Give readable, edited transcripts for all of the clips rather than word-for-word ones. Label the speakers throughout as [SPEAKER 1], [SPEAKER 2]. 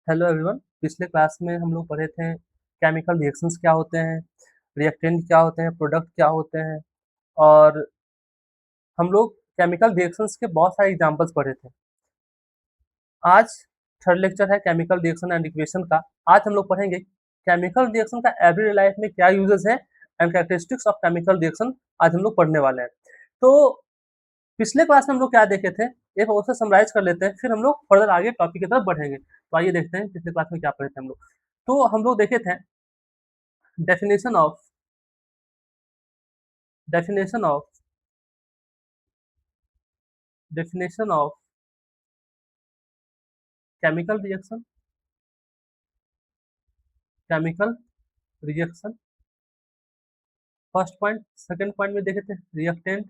[SPEAKER 1] Hello everyone. पिछले class में हम लोग पढ़े थे केमिकल रिएक्शंस क्या होते हैं, रिएक्टेंट क्या होते हैं, प्रोडक्ट क्या होते हैं। और हम लोग केमिकल रिएक्शंस के बहुत सारे एग्जांपल्स पढ़े थे। आज थर्ड लेक्चर है केमिकल रिएक्शन एंड इक्वेशन का। आज हम लोग पढ़ेंगे केमिकल रिएक्शन का एवरीडे लाइफ में क्या यूजेस है and characteristics of chemical reaction आज हम लोग पढ़ने वाले हैं। तो पिछले क्लास में हम लोग क्या देखे थे, एक और से समराइज कर लेते हैं, फिर हम लोग फर्दर आगे टॉपिक की तरफ बढ़ेंगे। तो आइए देखते हैं पिछले क्लास में क्या पढ़े थे हम लोग। तो हम लोग देखे थे definition of definition of definition of chemical reaction, chemical reaction। First point, second point में देखे थे रिएक्टेंट,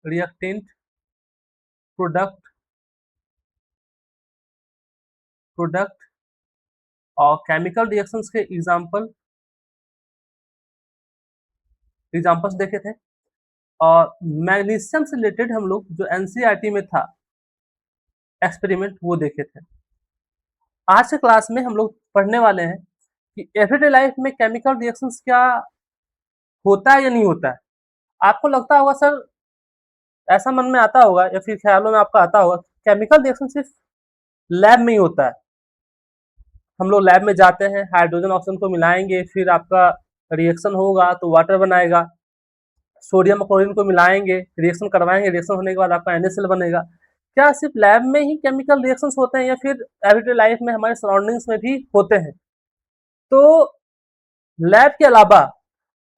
[SPEAKER 1] रिएक्टेंट, प्रोडक्ट, प्रोडक्ट और केमिकल रिएक्शंस के एग्जांपल्स देखे थे। और मैग्नीशियम से रिलेटेड हम लोग जो एनसीईआरटी में था एक्सपेरिमेंट वो देखे थे। आज के क्लास में हम लोग पढ़ने वाले हैं कि एवरीडे लाइफ में केमिकल रिएक्शंस क्या होता है या नहीं होता है। आपको लगता होगा सर, ऐसा मन में आता होगा या फिर ख्यालों में आपका आता होगा केमिकल रिएक्शन सिर्फ लैब में ही होता है। हम लोग लैब में जाते हैं, हाइड्रोजन ऑक्सीजन को मिलाएंगे, फिर आपका रिएक्शन होगा तो वाटर बनाएगा, सोडियम और क्लोरीन को मिलाएंगे, रिएक्शन करवाएंगे, रिएक्शन होने के बाद आपका NaCl बनेगा। क्या सिर्फ लैब में ही केमिकल रिएक्शंस होते हैं या फिर एवरीडे लाइफ में हमारे सराउंडिंग्स में भी होते हैं? तो लैब के अलावा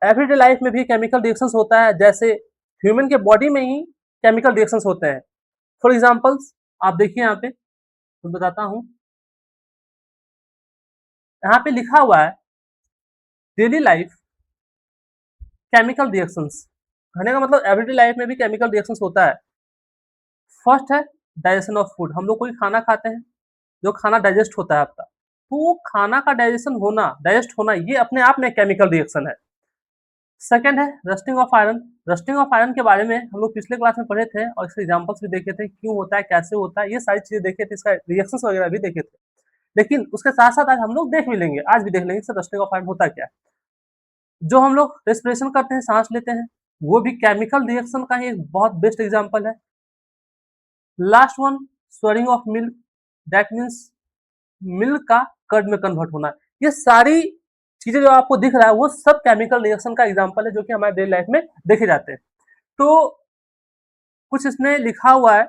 [SPEAKER 1] एवरीडे लाइफ में भी केमिकल रिएक्शंस होता है। जैसे ह्यूमन के बॉडी में ही केमिकल रिएक्शंस होते हैं। फॉर एग्जांपल्स आप देखिए यहाँ पे, मैं बताता हूँ। यहाँ पे लिखा हुआ है डेली लाइफ केमिकल रिएक्शंस। कहने का मतलब एवरीडे लाइफ में भी केमिकल रिएक्शंस होता है। फर्स्ट है डाइजेशन ऑफ फूड। हम लोग कोई खाना खाते हैं, जो खाना डाइजेस्ट होता है आपका, तो वो खाना का डाइजेस्ट होना ये अपने आप में केमिकल रिएक्शन है। सेकंड है rusting of iron. Rusting of iron के बारे में हम लोग पिछले क्लास में पढ़े थे और इसके एग्जांपल्स भी देखे थे, क्यों होता है, कैसे होता है, ये सारी चीजें देखे थे, इसका रिएक्शंस वगैरह भी देखे थे। लेकिन उसके साथ साथ आज हम लोग देख भी लेंगे, आज भी देख लेंगे सर रस्टिंग ऑफ आयरन होता क्या है। जो हम लोग रेस्पिरेशन करते हैं, सांस लेते हैं, वो भी केमिकल रिएक्शन का ही एक बहुत बेस्ट एग्जाम्पल है। Last one swelling of milk, that means milk का कर्ड में कन्वर्ट होना। ये सारी चीजें जो आपको दिख रहा है वो सब केमिकल रिएक्शन का एग्जांपल है, जो कि हमारे डेली लाइफ में देखे जाते हैं। तो कुछ इसमें लिखा हुआ है,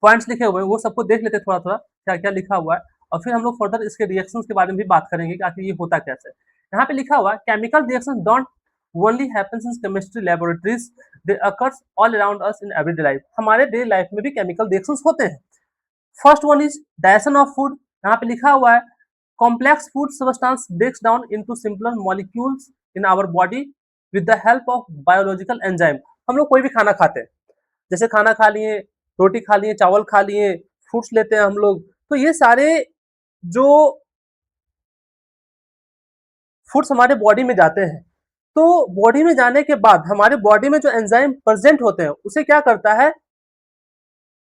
[SPEAKER 1] पॉइंट्स लिखे हुए हैं, वो सबको देख लेते हैं थोड़ा थोड़ा क्या क्या लिखा हुआ है, और फिर हम लोग फर्दर इसके रिएक्शंस के बारे में भी बात करेंगे कि आखिर ये होता कैसे। यहाँ पे लिखा हुआ है chemical reaction don't only happens in chemistry laboratories, they occurs all around us in everyday life. हमारे डेली लाइफ में भी केमिकल रिएक्शंस होते हैं। First one is digestion of food. यहाँ पे लिखा हुआ है complex food substance breaks down into simpler molecules in our body with the help of biological enzyme. हम लोग कोई भी खाना खाते हैं, जैसे खाना खा लिए, रोटी खा लिए, चावल खा लिए, फ्रूट्स लेते हैं हम लोग, तो ये सारे जो फूड्स हमारे बॉडी में जाते हैं, तो बॉडी में जाने के बाद हमारे बॉडी में जो एंजाइम प्रेजेंट होते हैं उसे क्या करता है,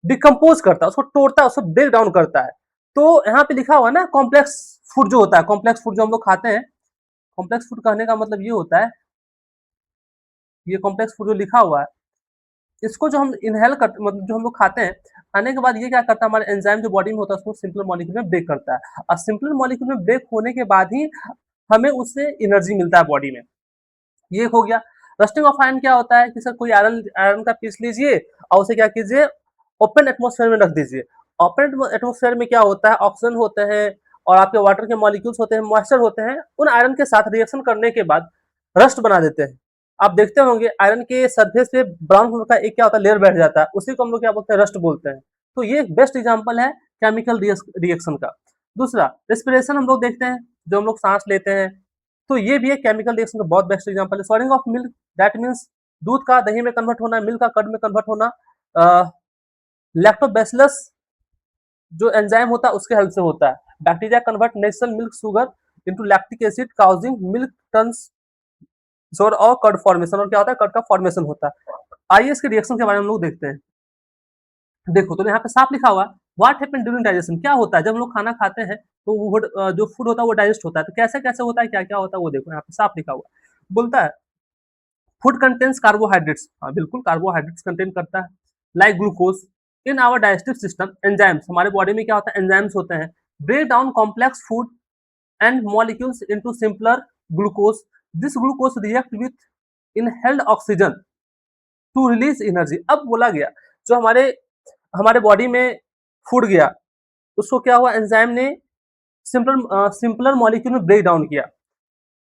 [SPEAKER 1] डिकम्पोज करता है, उसको तोड़ता है, उसको ब्रेक डाउन करता है। तो यहाँ पे लिखा हुआ है ना कॉम्प्लेक्स फूड जो होता है, कॉम्प्लेक्स फूड जो हम लोग खाते हैं, कॉम्प्लेक्स फूड कहने का मतलब ये होता है, ये कॉम्प्लेक्स फूड जो लिखा हुआ है, इसको जो हम इनहेल कर मतलब जो हम लोग खाते हैं, खाने के बाद ये क्या करता है, हमारे एंजाइम जो बॉडी में होता है उसको सिंपल मॉलिक्यूल में ब्रेक करता है, और सिंपल मॉलिक्यूल में ब्रेक होने के बाद ही हमें उससे एनर्जी मिलता है बॉडी में। ये हो गया। रस्टिंग ऑफ आयरन क्या होता है कि सर कोई आयरन आयरन का पीस लीजिए और उसे क्या कीजिए, ओपन एटमॉस्फेयर में रख दीजिए। ओपन एटमॉस्फेयर में क्या होता है, ऑक्सीजन होते हैं और आपके वाटर के मॉलिक्यूल्स होते हैं, मॉइस्चर होते हैं, उन आयरन के साथ रिएक्शन करने के बाद रस्ट बना देते हैं। आप देखते होंगे आयरन के सरफेस पे ब्राउन कलर का एक क्या होता है, लेयर बैठ जाता है, उसी को हम लोग क्या बोलते हैं, रस्ट बोलते हैं। तो ये एक बेस्ट एग्जाम्पल है केमिकल रिएक्शन का। दूसरा रेस्पिरेशन हम लोग देखते हैं, जो हम लोग सांस लेते हैं, तो ये भी एक केमिकल रिएक्शन का बहुत बेस्ट एग्जांपल है। Sorting of milk, that means दूध का दही में कन्वर्ट होना, मिल्क का कर्ड में कन्वर्ट होना। लैक्टोबैसिलस जो एंजाइम होता है उसके हेल्प से होता है। Bacteria convert natural milk sugar into lactic acid causing milk turns सोर और कर्ड फॉर्मेशन, और क्या होता है, कर्ड का फॉर्मेशन होता है। आइए इसके रिएक्शन के बारे में हम लोग देखते हैं। देखो तो यहाँ पे साफ लिखा हुआ व्हाट हैपन ड्यूरिंग डाइजेशन, क्या होता है जब हम लोग खाना खाते हैं तो वो जो फूड होता है वो डाइजेस्ट होता है, तो कैसे कैसे होता है, क्या क्या होता है वो देखो यहाँ पे साफ लिखा हुआ है। बोलता है फूड कंटेन्स कार्बोहाइड्रेट्स, हाँ बिल्कुल कार्बोहाइड्रेट्स कंटेन करता है, like glucose in our digestive system, enzymes हमारे बॉडी में क्या होता है एंजाइम्स होते हैं, break down complex food and molecules into simpler glucose. This glucose react with inhaled oxygen to release energy. अब बोला गया जो हमारे हमारे बॉडी में फूड गया उसको क्या हुआ एंजाइम ने सिंपलर मॉलिक्यूल में ब्रेक डाउन किया,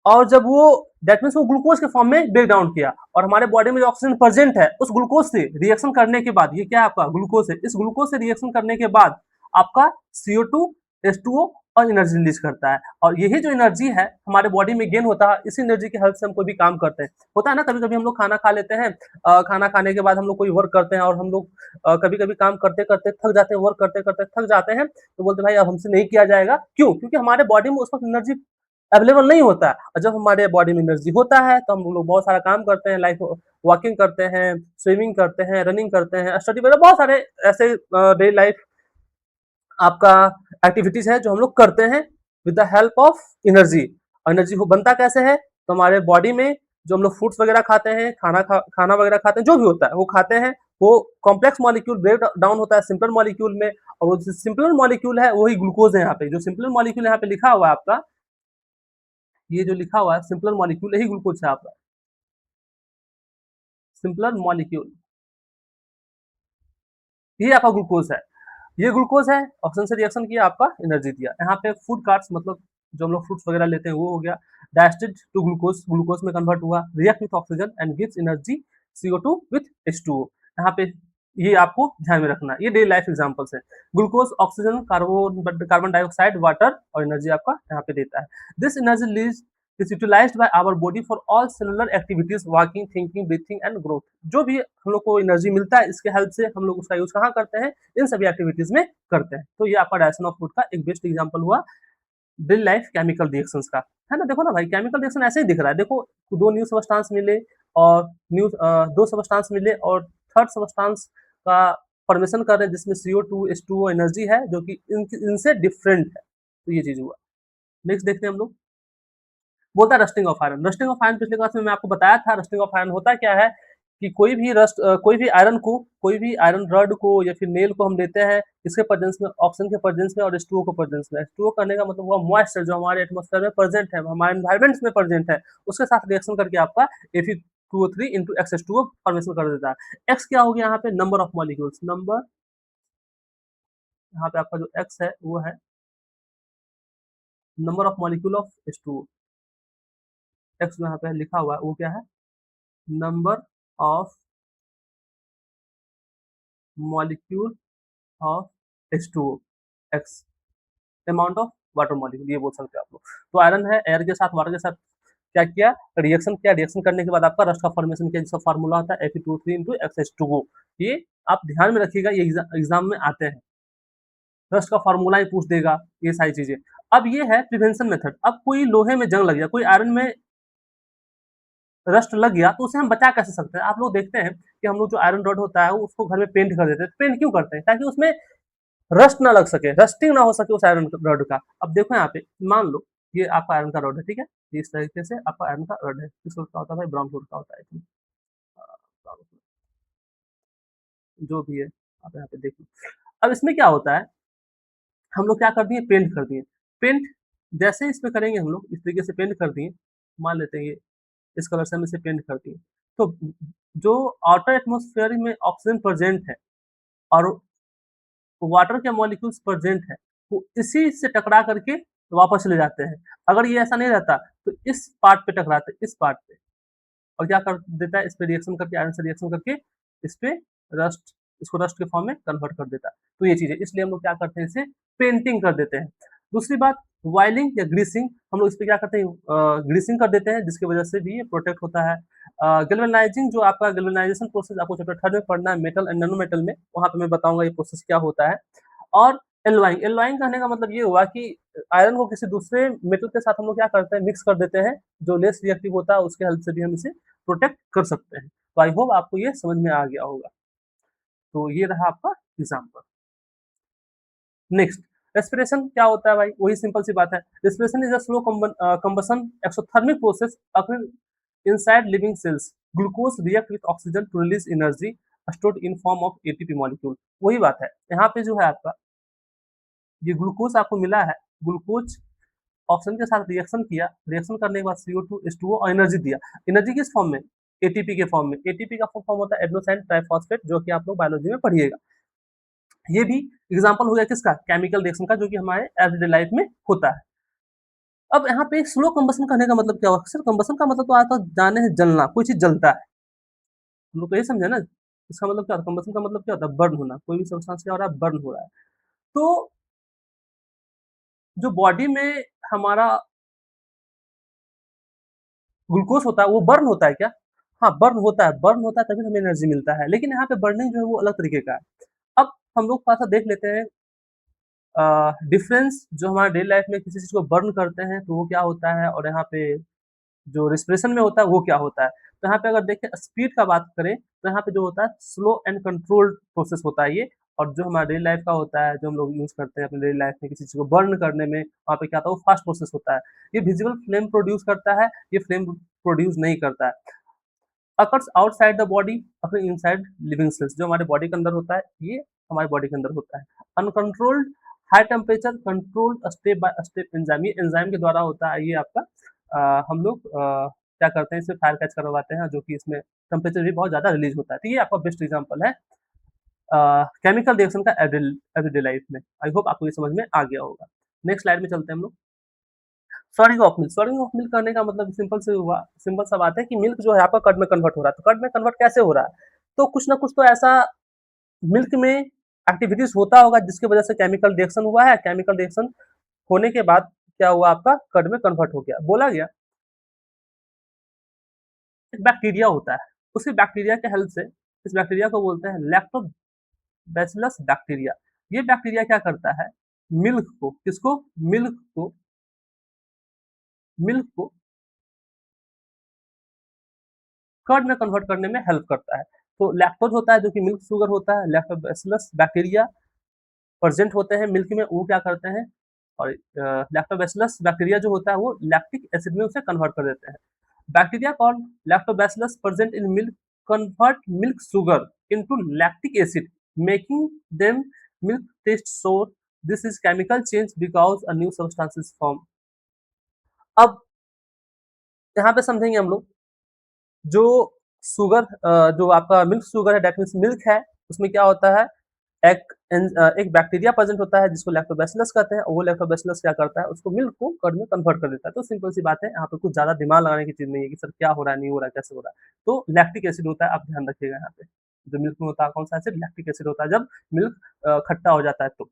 [SPEAKER 1] और जब वो दैट मीन्स वो ग्लूकोज के फॉर्म में ब्रेक डाउन किया, और हमारे बॉडी में जो ऑक्सीजन प्रेजेंट है उस ग्लूकोज से रिएक्शन करने के बाद, ये क्या है आपका ग्लूकोज है, इस ग्लूकोज से रिएक्शन करने के बाद आपका CO2 H2O और एनर्जी रिलीज करता है, और यही जो एनर्जी है हमारे बॉडी में गेन होता है, इसी एनर्जी की हेल्प से हम कोई भी काम करते हैं। होता है ना कभी कभी हम लोग खाना खा लेते हैं, खाना खाने के बाद हम लोग कोई वर्क करते हैं और हम लोग कभी कभी काम करते करते थक जाते हैं, वर्क करते करते थक जाते हैं, तो बोलते भाई अब हमसे नहीं किया जाएगा, क्यों? क्योंकि हमारे बॉडी में उस वक्त एनर्जी अवेलेबल नहीं होता है, और जब हमारे बॉडी में एनर्जी होता है तो हम लोग बहुत सारा काम करते हैं, लाइक वॉकिंग करते हैं, स्विमिंग करते हैं, रनिंग करते हैं, स्टडी वगैरह बहुत सारे ऐसे डेली लाइफ आपका एक्टिविटीज है जो हम लोग करते हैं with the help of energy. Energy बनता कैसे है, तो हमारे बॉडी में जो हम लोग फूड्स वगैरह खाते हैं, खाना वगैरह खाते हैं, जो भी होता है वो खाते हैं, वो कॉम्प्लेक्स मॉलिक्यूल ब्रेक डाउन होता है सिंपल मॉलिक्यूल में, और वो जो सिंपल मॉलिक्यूल है वही ग्लूकोज है। यहाँ पे जो सिंपल मॉलिक्यूल यहाँ पे लिखा हुआ है आपका, ये जो लिखा हुआ है सिंपलर मॉलिक्यूल यही ग्लूकोज है आपका, सिंपलर मॉलिक्यूल ये आपका ग्लूकोज है, ये ग्लूकोज है, ऑक्सीजन से रिएक्शन किया आपका एनर्जी दिया। यहाँ पे फूड कार्ब्स मतलब जो हम लोग फ्रूट्स वगैरह लेते हैं वो हो गया, डाइजेस्टेड टू ग्लूकोज, ग्लूकोज में कन्वर्ट हुआ, react with oxygen and gives energy CO2 with H2O। यहाँ पे ये आपको ध्यान में रखना है, ये डेली लाइफ एग्जांपल्स है। Glucose, oxygen, carbon dioxide, water और एनर्जी आपका यहाँ पे देता है। This energy lease is utilized by our body for all cellular activities, walking, thinking, breathing and growth। जो भी हम लोग को एनर्जी मिलता है इसके हेल्प से हम लोग उसका यूज कहाँ करते हैं, इन सभी एक्टिविटीज में करते हैं। तो ये आपका डायजेशन ऑफ फूड का एक बेस्ट एग्जांपल हुआ डेली लाइफ केमिकल रिएक्शंस का, है ना। देखो ना भाई केमिकल रिएक्शन ऐसे ही दिख रहा है, देखो दो न्यू सबस्टांस मिले और दो सबस्टांस मिले और थर्ड सबस्टांस का फॉर्मेशन कर रहे हैं जिसमें CO2 H2O एनर्जी है जो कि इनसे डिफरेंट है, तो ये चीज हुआ। नेक्स्ट देखते हैं हम लोग, बोलता है rusting of iron. Rusting of iron पिछले क्लास में मैं आपको बताया था, रस्टिंग ऑफ आयरन होता क्या है कि कोई भी आयरन को, कोई भी आयरन रॉड को या फिर नेल को हम लेते हैं इसके प्रेजेंस में, ऑक्सीजन के प्रेजेंस में और H2O को प्रेजेंस में। H2O करने का मतलब हुआ मॉइस्चर जो हमारे एटमॉस्फेयर में प्रेजेंट है, हमारे एनवायरमेंट में प्रेजेंट है, उसके साथ रिएक्शन करके आपका Fe2O3 इंटू XH2O फॉर्मेशन कर देता है। एक्स क्या हो गया यहाँ पे, नंबर ऑफ मॉलिक्यूल्स, नंबर यहाँ पे आपका जो एक्स है वो है number of molecule of H2O। X यहाँ पे लिखा हुआ है वो क्या है, number of molecule of H2O, x amount of water molecule, ये बोल सकते हैं आप लोग। तो आयरन है, एयर के साथ वाटर के साथ क्या किया, रिएक्शन किया, रिएक्शन करने के बाद आपका रस्ट का फॉर्मेशन किया जिसका फार्मूला होता है Fe2O3 इंटू XH2O। ये आप ध्यान में रखिएगा, ये एग्जाम में आते हैं, रस्ट का फार्मूला ही पूछ देगा, ये सारी चीजें। अब ये है प्रिवेंशन मेथड। अब कोई लोहे में जंग लग गया, कोई आयरन में रस्ट लग गया तो उसे हम बचा कैसे सकते हैं। आप लोग देखते हैं कि हम लोग जो आयरन रॉड होता है उसको घर में पेंट कर देते हैं। पेंट क्यों करते हैं, ताकि उसमें रस्ट ना लग सके, रस्टिंग ना हो सके उस आयरन रॉड का। अब देखो यहाँ पे मान लो ये आपका आयरन का रॉड है, ठीक है, इस तरीके से आपका आयरन का रॉड है, किस कलर का होता है भाई, ब्राउन कलर का होता है, जो भी है आप यहाँ पे देखो। अब इसमें क्या होता है, हम लोग क्या कर दिए, पेंट कर दिए। पेंट जैसे इसमें करेंगे हम लोग इस तरीके से पेंट कर दिए, मान लेते हैं ये इस कलर से हम इसे पेंट कर दिए, तो जो आउटर एटमॉस्फेयर में ऑक्सीजन प्रेजेंट है और वाटर के मॉलिक्यूल्स प्रेजेंट है वो इसी से टकरा करके वापस चले जाते हैं। अगर ये ऐसा नहीं रहता तो इस पार्ट पे टकराते, इस पार्ट पे, और क्या कर देता है, इस पे रिएक्शन करके, आयरन से रिएक्शन करके इस पे रस्ट, इसको रस्ट के फॉर्म में कन्वर्ट कर देता है। तो ये चीज है, इसलिए हम लोग क्या करते हैं, इसे पेंटिंग कर देते हैं। दूसरी बात वाइलिंग या ग्रीसिंग, हम लोग इस पे क्या करते हैं, ग्रीसिंग कर देते हैं जिसकी वजह से भी ये प्रोटेक्ट होता है। गैल्वेनाइजिंग, जो आपका गैल्वेनाइजेशन प्रोसेस आपको चैप्टर 3 में पढ़ना है, मेटल एंड नैनो मेटल में, वहां पे मैं बताऊंगा ये प्रोसेस क्या होता है। और एल्वाइंग, एल्वाइंग कहने का मतलब ये हुआ कि आयरन को किसी दूसरे मेटल के साथ हम लोग क्या करते हैं, मिक्स कर देते हैं, जो लेस रिएक्टिव होता है उसके हेल्प से भी हम इसे प्रोटेक्ट कर सकते हैं। तो आई होप आपको ये समझ में आ गया होगा। तो ये रहा आपका एग्जाम्पल। नेक्स्ट, रेस्पिरेशन क्या होता है भाई? वही सिंपल सी बात है। Respiration is a slow combustion exothermic process occurring inside living cells. Glucose react with oxygen to release energy stored in form of ATP molecule. वही बात है। यहाँ पे जो है आपका ये ग्लूकोज आपको मिला है, ग्लूकोज ऑक्सीजन के साथ रिएक्शन किया, रिएक्शन करने के बाद CO2 H2O और एनर्जी दिया। एनर्जी किस फॉर्म में? एटीपी के फॉर्म में। एटीपी का फुल फॉर्म होता है एडेनोसिन ट्राइफॉस्फेट, जो कि आप लोग बायोलॉजी में पढ़िएगा। ये भी एग्जांपल हो गया किसका? केमिकल रिएक्शन का, जो कि हमारे एवरीडे लाइफ में होता है। अब यहाँ पे स्लो कंबसन कहने का मतलब क्या हुआ? सिर्फ कंबसन का मतलब तो आता जाने है जलना, कोई चीज जलता है, हम लोग तो ये समझे ना। इसका मतलब क्या होता है? कंबसन का मतलब क्या होता है? बर्न होना। कोई भी सब्सटेंस क्या हो रहा है? बर्न हो रहा है। तो जो बॉडी में हमारा ग्लूकोज होता है वो बर्न होता है क्या? हाँ, बर्न होता है, बर्न होता है तभी हमें एनर्जी मिलता है, लेकिन यहाँ पे बर्निंग जो है वो अलग तरीके का है। अब हम लोग थोड़ा सा देख लेते हैं डिफरेंस, जो हमारे डेली लाइफ में किसी चीज को बर्न करते हैं तो वो क्या होता है, और यहाँ पे जो रेस्पिरेशन में होता है वो क्या होता है। तो यहाँ पे अगर देखें स्पीड का बात करें तो यहाँ पे जो होता है स्लो एंड कंट्रोल्ड प्रोसेस होता है ये, और जो हमारा डेली लाइफ का होता है, जो हम लोग यूज करते हैं अपने डेली लाइफ में किसी चीज को बर्न करने में, वहाँ पे क्या होता है वो फास्ट प्रोसेस होता है। ये विजिबल फ्लेम प्रोड्यूस करता है, ये फ्लेम प्रोड्यूस नहीं करता है। अकर्स आउटसाइड द बॉडी, अपने इनसाइड लिविंग सेल्स, जो हमारे बॉडी के अंदर होता है ये हमारे बॉडी के अंदर होता है। Uncontrolled high temperature controlled step by step enzyme, ये एंजाइम के द्वारा होता है। ये आपका हम लोग क्या करते हैं, इसे फायर कैच करवाते हैं, जो कि इसमें टेम्परेचर भी बहुत ज्यादा रिलीज होता है। तो ये आपका बेस्ट एग्जाम्पल है केमिकल रिएक्शन का एवरीडे लाइफ में। आई होप आपको ये समझ में आ गया होगा। नेक्स्ट स्लाइड में चलते हैं हम लोग। Sorting of milk, sorting of milk करने का मतलब सिंपल सा बात है कि मिल्क जो है आपका कर्ड में कन्वर्ट हो रहा है। तो कर्ड में कन्वर्ट कैसे हो रहा है? तो कुछ ना कुछ तो ऐसा मिल्क में एक्टिविटीज होता होगा जिसकी वजह से केमिकल रिएक्शन हुआ है। केमिकल रिएक्शन होने के बाद क्या हुआ, आपका कर्ड में कन्वर्ट हो गया। बोला गया एक बैक्टीरिया होता है, उसी बैक्टीरिया के हेल्प से, इस बैक्टीरिया को बोलते हैं लैक्टोबैसिलस बैक्टीरिया। ये बैक्टीरिया क्या करता है, मिल्क को, किसको? मिल्क को कर्ड में कन्वर्ट करने में हेल्प करता है। तो लैक्टोज होता है जो कि मिल्क शुगर होता है, लैक्टोबैसिलस बैक्टीरिया प्रेजेंट होते हैं मिल्क में, वो क्या करते हैं, और लैक्टोबैसिलस बैक्टीरिया जो होता है वो लैक्टिक एसिड में उसे कन्वर्ट कर देते हैं। Bacteria called lactobacillus present in milk convert milk sugar into lactic acid, making them milk taste sour. This is chemical change because a new substance is form. अब यहाँ पे समझेंगे हम लोग, जो शुगर जो आपका मिल्क शुगर है, दैट मीन्स मिल्क है, उसमें क्या होता है, एक बैक्टीरिया प्रेजेंट होता है जिसको लैक्टोबैसिलस कहते हैं, और वो लैक्टोबैसिलस क्या करता है, उसको मिल्क को कर्ड में कन्वर्ट कर देता है। तो सिंपल सी बात है, यहाँ पे कुछ ज्यादा दिमाग लगाने की चीज नहीं है कि सर क्या हो रहा है, नहीं हो रहा है, कैसे हो रहा है। तो लैक्टिक एसिड होता है, आप ध्यान रखिएगा यहाँ पे। जो मिल्क में होता है कौन सा एसिड? लैक्टिक एसिड होता है, जब मिल्क खट्टा हो जाता है तो।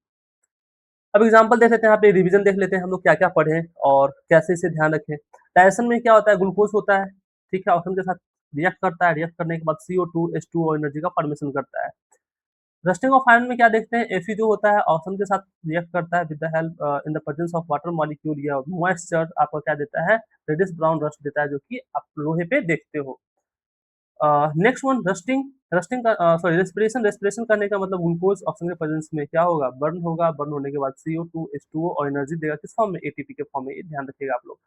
[SPEAKER 1] अब एग्जाम्पल देख लेते हैं, यहाँ पे रिवीजन देख लेते हैं हम लोग क्या क्या पढ़े और कैसे इसे ध्यान रखें। डाइजेशन में क्या होता है, ग्लूकोज होता है, ठीक है, ऑक्सीजन के साथ रिएक्ट करता है, रिएक्ट करने के बाद CO2 H2O एनर्जी का फॉर्मेशन करता है। रस्टिंग ऑफ आयरन में क्या देखते हैं, Fe जो होता है ऑक्सीजन के साथ रिएक्ट करता है with the help in the presence of water molecule, या मॉइस्चर आपको क्या देता है, रेडिश ब्राउन रस्ट देता है, जो कि आप लोहे पे देखते हो। नेक्स्ट वन रस्टिंग, रस्टिंग का सॉरी रेस्पिरेशन, रेस्पिरेशन करने का मतलब ग्लूकोज ऑक्सीजन के प्रेजेंस में क्या होगा, बर्न होगा, बर्न होने के बाद CO2 H2O और एनर्जी देगा, किस फॉर्म में? ATP के फॉर्म में, ये ध्यान रखिएगा आप लोग।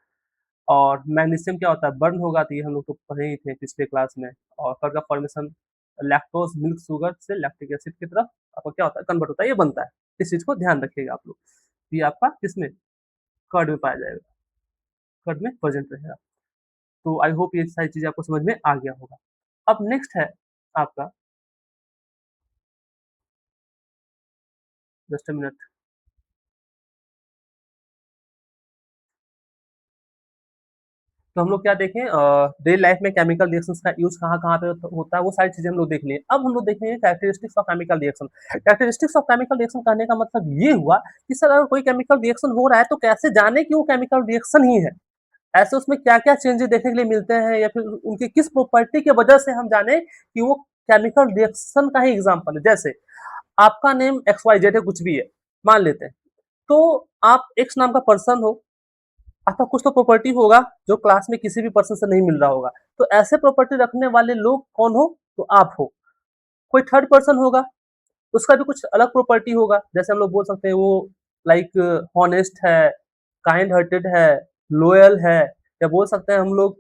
[SPEAKER 1] और मैग्नीशियम क्या होता है, बर्न होगा, तो ये हम लोग तो पढ़े ही थे पिछले क्लास में। और कर्ड का फॉर्मेशन लैक्टोज मिल्क शुगर से लैक्टिक एसिड की तरफ आपका क्या होता है, कन्वर्ट होता है, ये बनता है। इस चीज को ध्यान रखिएगा आप लोग। ये आपका किसमें? कर्ड में पाया जाएगा, कर्ड में प्रेजेंट रहेगा। तो आई होप ये सारी चीजें आपको समझ में आ गया होगा। अब नेक्स्ट है आपका, जस्ट अ मिनट। तो हम लोग क्या देखें, डेली लाइफ में केमिकल रिएक्शंस का यूज कहाँ कहाँ पे होता है, वो सारी चीजें हम लोग देख लिए। अब हम लोग देखेंगे characteristics of chemical reaction. Characteristics of chemical reaction कहने का मतलब ये हुआ कि सर अगर कोई केमिकल रिएक्शन हो रहा है तो कैसे जाने कि वो केमिकल रिएक्शन ही है, ऐसे उसमें क्या क्या चेंजेस देखने के लिए मिलते हैं, या फिर उनकी किस प्रॉपर्टी की वजह से हम जाने कि वो केमिकल रिएक्शन का ही एग्जाम्पल है। जैसे आपका नेम XYZ है, कुछ भी है, मान लेते हैं, तो आप एक्स नाम का पर्सन हो, आपका कुछ तो प्रॉपर्टी होगा जो क्लास में किसी भी पर्सन से नहीं मिल रहा होगा। तो ऐसे प्रॉपर्टी रखने वाले लोग कौन हो? तो आप हो। कोई थर्ड पर्सन होगा, उसका भी कुछ अलग प्रॉपर्टी होगा, जैसे हम लोग बोल सकते हैं वो लाइक हॉनेस्ट है, काइंड हार्टेड है, लॉयल है, या बोल सकते हैं हम लोग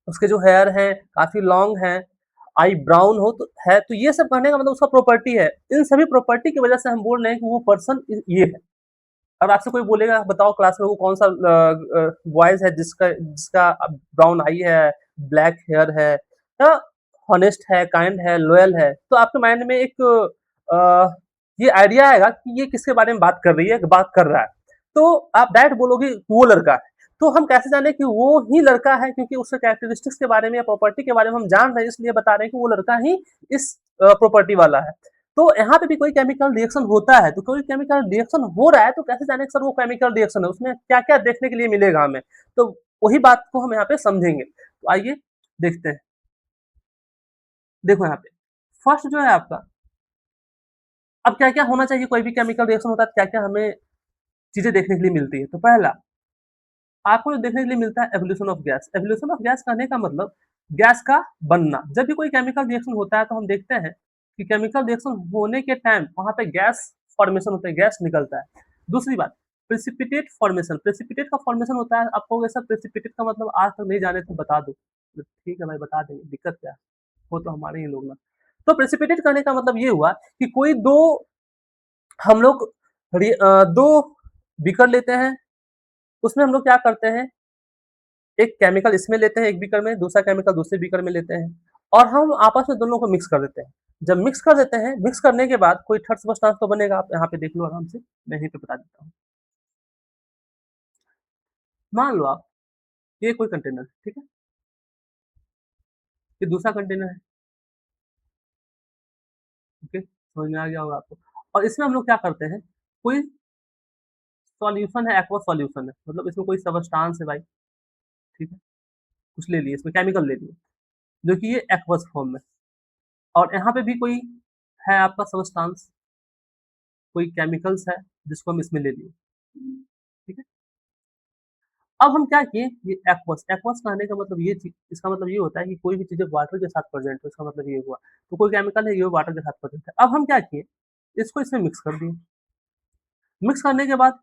[SPEAKER 1] उसके जो हेयर हैं काफी लॉन्ग हैं, आई ब्राउन हो तो है, तो ये सब कहने का मतलब उसका प्रॉपर्टी है। इन सभी प्रॉपर्टी की वजह से हम बोल रहे हैं कि वो पर्सन ये है। अब आपसे कोई बोलेगा बताओ क्लास में वो कौन सा बॉयज है जिसका जिसका ब्राउन आई है, ब्लैक हेयर है, या हॉनेस्ट है, काइंड है, लॉयल है, तो आपके माइंड में एक ये आइडिया आएगा कि ये किसके बारे में बात कर रही है, बात कर रहा है। तो आप डायरेक्ट बोलोगे वो लड़का है। तो हम कैसे जाने कि वो ही लड़का है, क्योंकि उसके कैरेक्टरिस्टिक्स के बारे में या प्रॉपर्टी के बारे में हम जान रहे हैं, इसलिए बता रहे हैं कि वो लड़का ही इस प्रॉपर्टी वाला है। तो यहाँ पे भी कोई केमिकल रिएक्शन होता है, तो कोई केमिकल रिएक्शन हो रहा है तो कैसे जाने कि सर वो केमिकल रिएक्शन है, उसमें क्या क्या देखने के लिए मिलेगा हमें, तो वही बात को हम यहाँ पे समझेंगे। तो आइए देखते हैं। देखो यहाँ पे फर्स्ट जो है आपका, अब क्या क्या होना चाहिए, कोई भी केमिकल रिएक्शन होता है क्या क्या हमें चीजें देखने के लिए मिलती है। तो पहला आपको जो देखने के लिए मिलता है evolution of gas. Evolution of gas कहने का मतलब गैस का बनना। जब भी कोई केमिकल रिएक्शन होता है तो हम देखते हैं कि केमिकल रिएक्शन होने के टाइम वहां पे गैस फॉर्मेशन होता है, गैस निकलता है। दूसरी बात प्रेसिपिटेट फॉर्मेशन। प्रेसिपिटेट का फॉर्मेशन होता है, आपको वैसा प्रेसिपिटेट का मतलब आज तक नहीं जाने तो बता दो, तो ठीक है भाई बता देंगे, दिक्कत क्या है, वो तो हमारे ही लोग ना। तो प्रेसिपिटेट करने का मतलब ये हुआ कि कोई दो हम लोग दो बीकर लेते हैं, उसमें हम लोग क्या करते हैं, एक केमिकल इसमें लेते हैं एक बीकर में, दूसरा केमिकल दूसरे बीकर में लेते हैं, और हम आपस में दोनों को मिक्स कर देते हैं। जब मिक्स कर देते हैं, मिक्स करने के बाद कोई थर्ड सब्सटेंस तो बनेगा, आप यहाँ पे देख लो आराम से, मैं यहीं पे बता देता हूँ। मान लो आप ये कोई कंटेनर है, ठीक है, ये दूसरा कंटेनर है, ओके, समझ में आ गया होगा आपको। और इसमें हम लोग क्या करते हैं, कोई सॉल्यूशन है, एक्वा सॉल्यूशन है, मतलब इसमें कोई सबस्टांस है भाई, ठीक है, कुछ ले लिए इसमें केमिकल ले लिए, जो कि ये एक्वस फॉर्म में, और यहाँ पे भी कोई है आपका सबस्टांस, कोई केमिकल्स है जिसको हम इसमें ले लिए, ठीक है। अब हम क्या किए, ये एक्वस, एक्वस कहने का मतलब ये चीज, इसका मतलब ये होता है कि कोई भी चीजें वाटर के साथ प्रेजेंट है, इसका मतलब ये हुआ, तो कोई केमिकल है ये वाटर के साथ प्रेजेंट है। अब हम क्या किए, इसको इसमें मिक्स कर दिए, मिक्स करने के बाद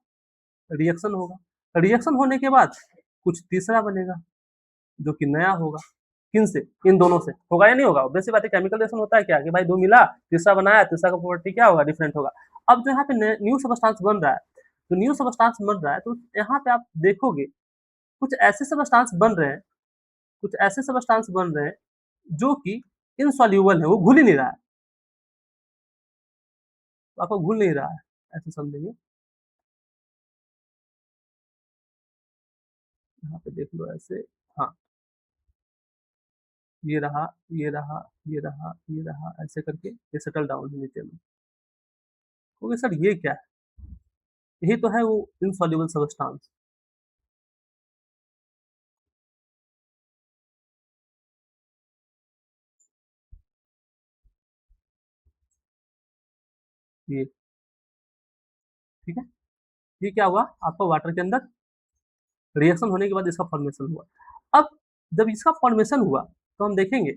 [SPEAKER 1] रिएक्शन होगा, रिएक्शन होने के बाद कुछ तीसरा बनेगा जो कि नया होगा। किन से, इन दोनों से होगा या नहीं होगा, वैसी बात है, केमिकल रिएक्शन होता है क्या कि भाई दो मिला, तीसरा बनाया, तीसरा का प्रॉपर्टी क्या होगा, डिफरेंट होगा। अब जो यहाँ पे न्यू सबस्टांस बन रहा है, तो न्यू सबस्टांस बन रहा है, तो यहाँ पे आप देखोगे कुछ ऐसे सबस्टांस बन रहे हैं, कुछ ऐसे सबस्टांस बन रहे हैं जो कि इनसॉल्यूबल है, वो घुल ही नहीं रहा है, तो आपको घुल नहीं रहा है, ऐसे समझेंगे। यहाँ पे देख लो ऐसे, हाँ, ये रहा, ये रहा, ये रहा, ये रहा, ऐसे करके ये सेटल डाउन है नीचे में। ओके सर ये क्या है, यही तो है वो इनसॉल्यूबल सबस्टांस। ये ठीक है, ये क्या हुआ आपका वाटर के अंदर रिएक्शन होने के बाद इसका फॉर्मेशन हुआ। अब जब इसका फॉर्मेशन हुआ तो हम देखेंगे,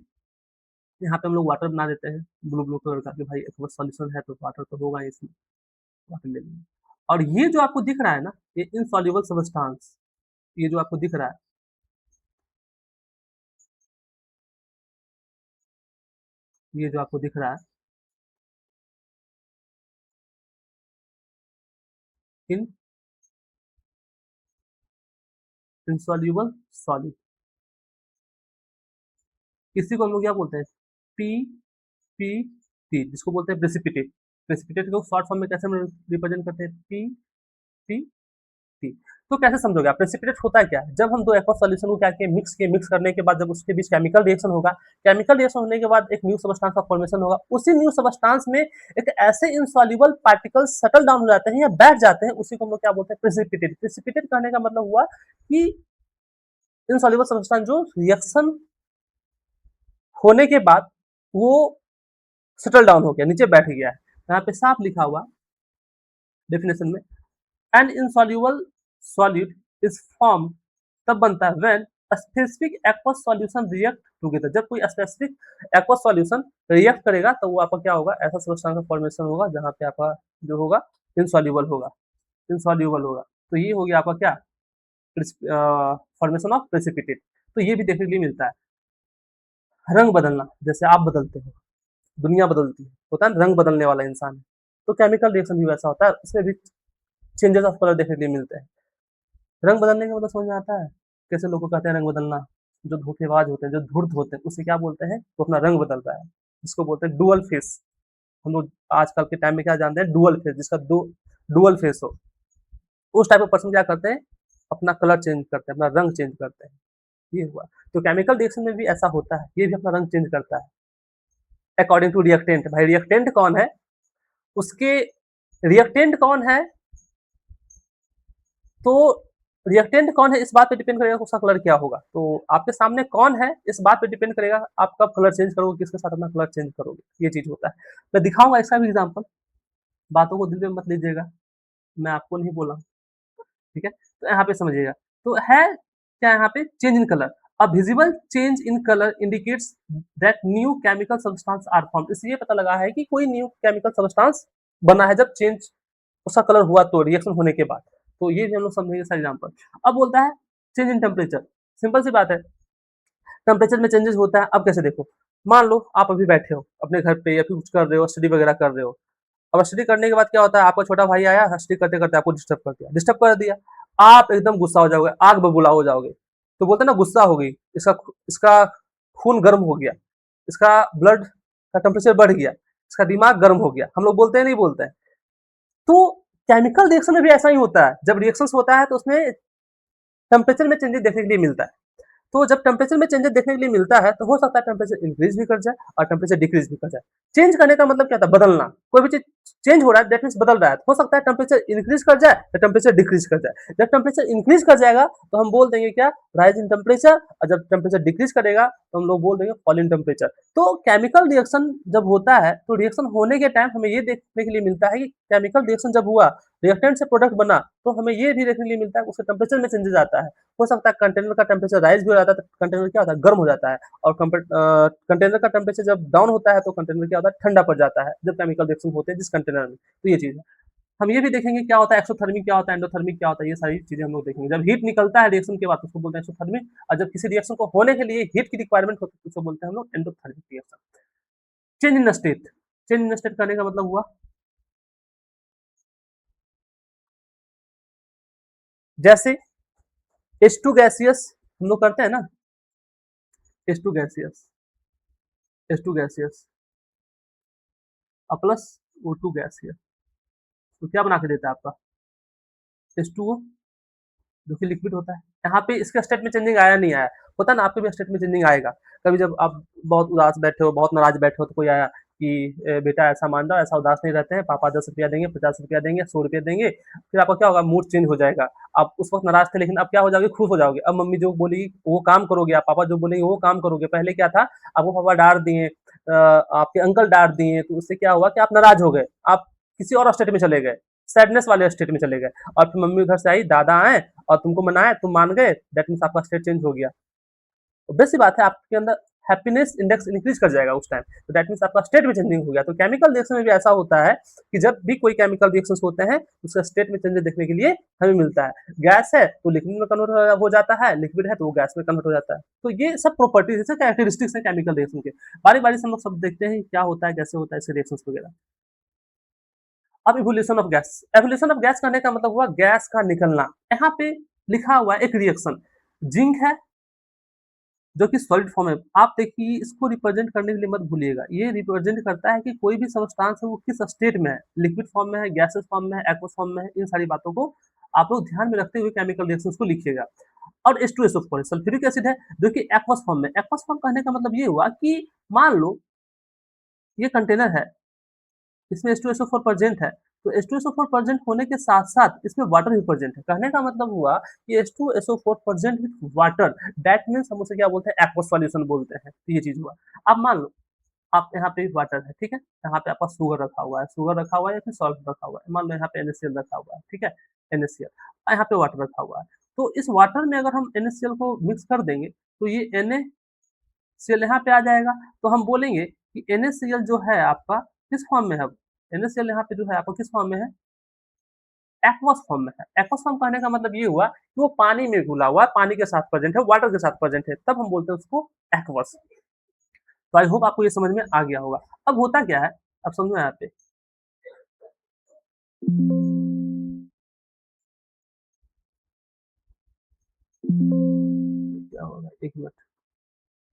[SPEAKER 1] यहाँ पे हम लोग वाटर बना देते हैं ब्लू ब्लू कलर का कि भाई एक सॉल्यूशन है तो वाटर तो होगा ही इसमें, वाटर ले लेंगे। और ये जो आपको दिख रहा है ना, ये इनसॉल्यूबल सबस्टांस, ये जो आपको दिख रहा है, ये जो आपको दिख रहा है, इन इनसॉल्यूबल सॉलिड, इसी को हम लोग क्या बोलते हैं, पी पी टी, जिसको बोलते हैं प्रेसिपिटेट। प्रेसिपिटेट को शॉर्ट फॉर्म में कैसे हम रिप्रेजेंट करते हैं, पी पी टी। तो कैसे समझोगे आप, प्रेसिपिटेट होता है क्या है, जब हम दो एक्वा सॉल्यूशन को क्या किए, मिक्स करने के बाद जब उसके बीच केमिकल रिएक्शन होगा, केमिकल रिएक्शन होने के बाद एक न्यू सबस्टांस का फॉर्मेशन होगा, उसी न्यू सबस्टांस में एक ऐसे इनसॉल्यूबल पार्टिकल्स सेटल डाउन हो जाते हैं या बैठ जाते हैं, उसी को हम लोग क्या बोलते हैं, प्रेसिपिटेट। प्रेसिपिटेट कहने का मतलब हुआ कि इनसॉल्यूबल सबस्टांस जो रिएक्शन होने के बाद वो सेटल डाउन हो गया, नीचे बैठ गया है। यहाँ पे साफ लिखा हुआ डेफिनेशन में, an insoluble solid is form तब बनता है when specific aqueous solution react together, जब कोई स्पेसिफिक एक्वस सॉल्यूशन रिएक्ट करेगा तो वो आपका क्या होगा, ऐसा सब्सटेंस का फॉर्मेशन होगा जहाँ पे आपका जो होगा इनसॉल्यूबल होगा, इनसॉल्यूबल होगा। तो ये हो गया आपका क्या, फॉर्मेशन ऑफ प्रेसिपिटेट। तो ये भी देखने के लिए मिलता है। रंग बदलना, जैसे आप बदलते हो, दुनिया बदलती है, होता है ना, रंग बदलने वाला इंसान है, तो केमिकल रिएक्शन भी वैसा होता है, उसमें भी चेंजेस ऑफ कलर देखने के लिए मिलते हैं। रंग बदलने का मतलब समझ में आता है, कैसे लोग को कहते हैं रंग बदलना, जो धोखेबाज होते हैं, जो धूर्त होते हैं, उसे क्या बोलते हैं, वो अपना रंग बदल रहा है, जिसको बोलते हैं डुअल फेस। हम लोग आजकल के टाइम में क्या जानते हैं, डुअल फेस, जिसका दो डुअल फेस हो, उस टाइप ऑफ पर्सन क्या करते हैं, अपना कलर चेंज करते हैं, अपना रंग चेंज करते हैं। ये हुआ। तो केमिकल रिएक्शन में भी ऐसा होता है, ये भी अपना रंग चेंज करता है अकॉर्डिंग टू रिएक्टेंट। भाई रिएक्टेंट कौन है, उसके रिएक्टेंट कौन है, तो रिएक्टेंट कौन है इस बात पे डिपेंड करेगा उसका कलर क्या होगा। तो आपके सामने कौन है इस बात पे डिपेंड करेगा आप कब कलर चेंज करोगे, किसके साथ अपना कलर चेंज करोगे, ये चीज होता है। मैं दिखाऊंगा इसका भी एग्जाम्पल, बातों को दिल में मत लीजिएगा, मैं आपको नहीं बोला, ठीक है। तो यहाँ पे समझिएगा, तो है क्या यहाँ पे, change in colour, a visible change in colour indicates that new chemical substance are form. इसलिए पता लगा है कि कोई न्यू केमिकल सब्सटेंस बना है जब चेंज उसका कलर हुआ, तो रिएक्शन होने के बाद। तो ये भी हम लोग समझेंगे इसका एग्जाम्पल। अब बोलता है चेंज इन टेम्परेचर, सिंपल सी बात है, टेम्परेचर में चेंजेस होता है। अब कैसे देखो, मान लो आप अभी बैठे हो अपने घर पे या फिर कुछ कर रहे हो, स्टडी वगैरह कर रहे हो। अब स्टडी करने के बाद क्या होता है, आपका छोटा भाई आया, स्टडी करते करते आपको डिस्टर्ब कर दिया, डिस्टर्ब कर दिया, आप एकदम गुस्सा हो जाओगे, आग बबूला हो जाओगे। तो बोलते हैं ना गुस्सा हो गई, इसका इसका खून गर्म हो गया, इसका ब्लड का टेम्परेचर बढ़ गया, इसका दिमाग गर्म हो गया, हम लोग बोलते हैं नहीं बोलते हैं। तो केमिकल रिएक्शन में भी ऐसा ही होता है, जब रिएक्शन होता है तो उसमें टेम्परेचर में चेंजेस देखने के लिए मिलता है। तो जब टेम्परेचर में चेंजेस देखने के लिए मिलता है तो हो सकता है टेम्परेचर इंक्रीज भी कर जाए और टेम्परेचर डिक्रीज भी कर जाए। चेंज करने का मतलब क्या था, बदलना, कोई भी चीज चेंज हो रहा है दैट मीन्स बदल रहा है। हो सकता है टेम्परेचर इंक्रीज कर जाए या टेम्परेचर डिक्रीज कर जाए। जब टेम्परेचर इंक्रीज कर जाएगा तो हम बोल देंगे क्या, राइज इन टेम्परेचर, और जब टेम्परेचर डिक्रीज करेगा तो हम लोग बोल देंगे फॉल इन टेम्परेचर। तो केमिकल रिएक्शन जब होता है तो रिएक्शन होने के टाइम हमें ये देखने के लिए मिलता है कि केमिकल रिएक्शन जब हुआ, रिएक्टेंट से प्रोडक्ट बना, तो हमें ये भी देखने के लिए मिलता है उसके टेम्परेचर में चेंजेस आता है। हो सकता है कंटेनर का टेम्परेचर राइज भी हो जाता है, तो कंटेनर क्या होता है, गर्म हो जाता है, और कंटेनर का टेम्परेचर जब डाउन होता है तो कंटेनर क्या होता है, ठंडा पड़ जाता है, जब केमिकल रिएक्शन होते हैं जिस कंटेनर में। तो ये चीज है। हम ये भी देखेंगे क्या होता है एक्सोथर्मिक, क्या होता है एंडोथर्मिक, क्या होता है, ये सारी चीजें हम लोग देखेंगे। जब हीट निकलता है रिएक्शन के बाद उसको बोलते हैं एक्सोथर्मिक, और जब किसी रिएक्शन को होने के लिए हीट की रिक्वायरमेंट होती है उसको बोलते हैं हम लोग endothermic reaction. Change in state, change in state करने का मतलब हुआ, जैसे H2 गैसियस हम लोग करते हैं ना, H2 gaseous, H2 gaseous plus O2 gaseous, तो क्या बना के देता है आपका H2O, जो कि लिक्विड होता है। यहाँ पे इसका स्टेट में चेंजिंग आया नहीं आया, होता है ना आपके भी स्टेट में चेंजिंग आएगा। कभी जब आप बहुत उदास बैठे हो, बहुत नाराज बैठे हो, तो कोई आया कि बेटा ऐसा मान जाओ, ऐसा उदास नहीं रहते हैं, पापा 10 रुपया देंगे, 50 रुपया देंगे, 100 रुपया देंगे, फिर आपका क्या होगा, मूड चेंज हो जाएगा। आप उस वक्त नाराज थे लेकिन अब क्या हो जाओगे, खुश हो जाओगे। अब मम्मी जो बोलेगी वो काम करोगे, आप पापा जो बोलेंगे वो काम करोगे। पहले क्या था, आपको पापा डांट दिए, आपके अंकल डांट दिए, तो उससे क्या हुआ कि आप नाराज हो गए, आप किसी और स्टेट में चले गए, सैडनेस वाले स्टेट में चले गए। और फिर मम्मी उधर से आई, दादा आए और तुमको मनाए, तुम मान गए, दैट मीन्स आपका स्टेट चेंज हो गया। ऑब्वियस सी बात है, आपके अंदर हैप्पीनेस इंडेक्स इंक्रीज कर जाएगा उस टाइम, तो दैट मीन्स आपका स्टेट में चेंजिंग हो गया। तो केमिकल रिएक्शन में भी ऐसा होता है कि जब भी कोई केमिकल रिएक्शन होते हैं उसका स्टेट में चेंजेस देखने के लिए हमें मिलता है। गैस है तो लिक्विड में कन्वर्ट हो जाता है, लिक्विड है तो वो गैस में कन्वर्ट हो जाता है। तो ये सब प्रॉपर्टीज है, कैरेक्टरिस्टिक्स है केमिकल रिएक्शन के। बारी बारी से हम लोग सब देखते हैं क्या होता है, कैसे होता है इसके रिएक्शन वगैरह। अब evolution of gas, evolution of gas करने का मतलब हुआ गैस का निकलना। यहाँ पे लिखा हुआ है एक रिएक्शन, जिंक है जो कि सॉलिड फॉर्म है। आप देखिए इसको रिप्रेजेंट करने के लिए मत भूलिएगा, ये रिप्रेजेंट करता है कि कोई भी सब्सटेंस है वो किस स्टेट में है, लिक्विड फॉर्म में है, गैसेस फॉर्म में है, एक्वस फॉर्म में है। इन सारी बातों को आप लोग ध्यान में रखते हुए केमिकल रिएक्शंस को लिखिएगा। और H2SO4 सल्फ्यूरिक एसिड है जो कि एक्वस फॉर्म में। एक्वस फॉर्म कहने का मतलब ये हुआ कि मान लो ये कंटेनर है, इसमें H2SO4 प्रेजेंट है, तो H2SO4 प्रेजेंट होने के साथ-साथ इसमें वाटर भी प्रेजेंट है। कहने का मतलब हुआ कि H2SO4 present with water, that means हम उसे क्या बोलते हैं, एक्वस सॉल्यूशन बोलते हैं। तो ये चीज़ हुआ। अब मान लो आप यहाँ पे वाटर है, ठीक है? यहाँ पे आपका शुगर रखा हुआ है, शुगर रखा हुआ है या फिर सॉल्ट रखा हुआ है। मान लो यहाँ पे NaCl रखा हुआ है, ठीक है? NaCl, यहाँ पे वाटर रखा हुआ है। तो इस वाटर में अगर हम NaCl को मिक्स कर देंगे तो ये NaCl यहाँ पे आ जाएगा। तो हम बोलेंगे कि NaCl जो है आपका किस फॉर्म में है? NaCl यहाँ पे जो है आपका किस फॉर्म में है? एक्वस फॉर्म में है। एक्वस फॉर्म कहने का मतलब ये हुआ कि वो पानी में घुला हुआ है, पानी के साथ प्रेजेंट है, वाटर के साथ प्रेजेंट है, तब हम बोलते हैं उसको एक्वस। तो आई होप आपको ये समझ में आ गया होगा। अब होता क्या है, अब समझो यहाँ पे क्या होगा, एक मिनट।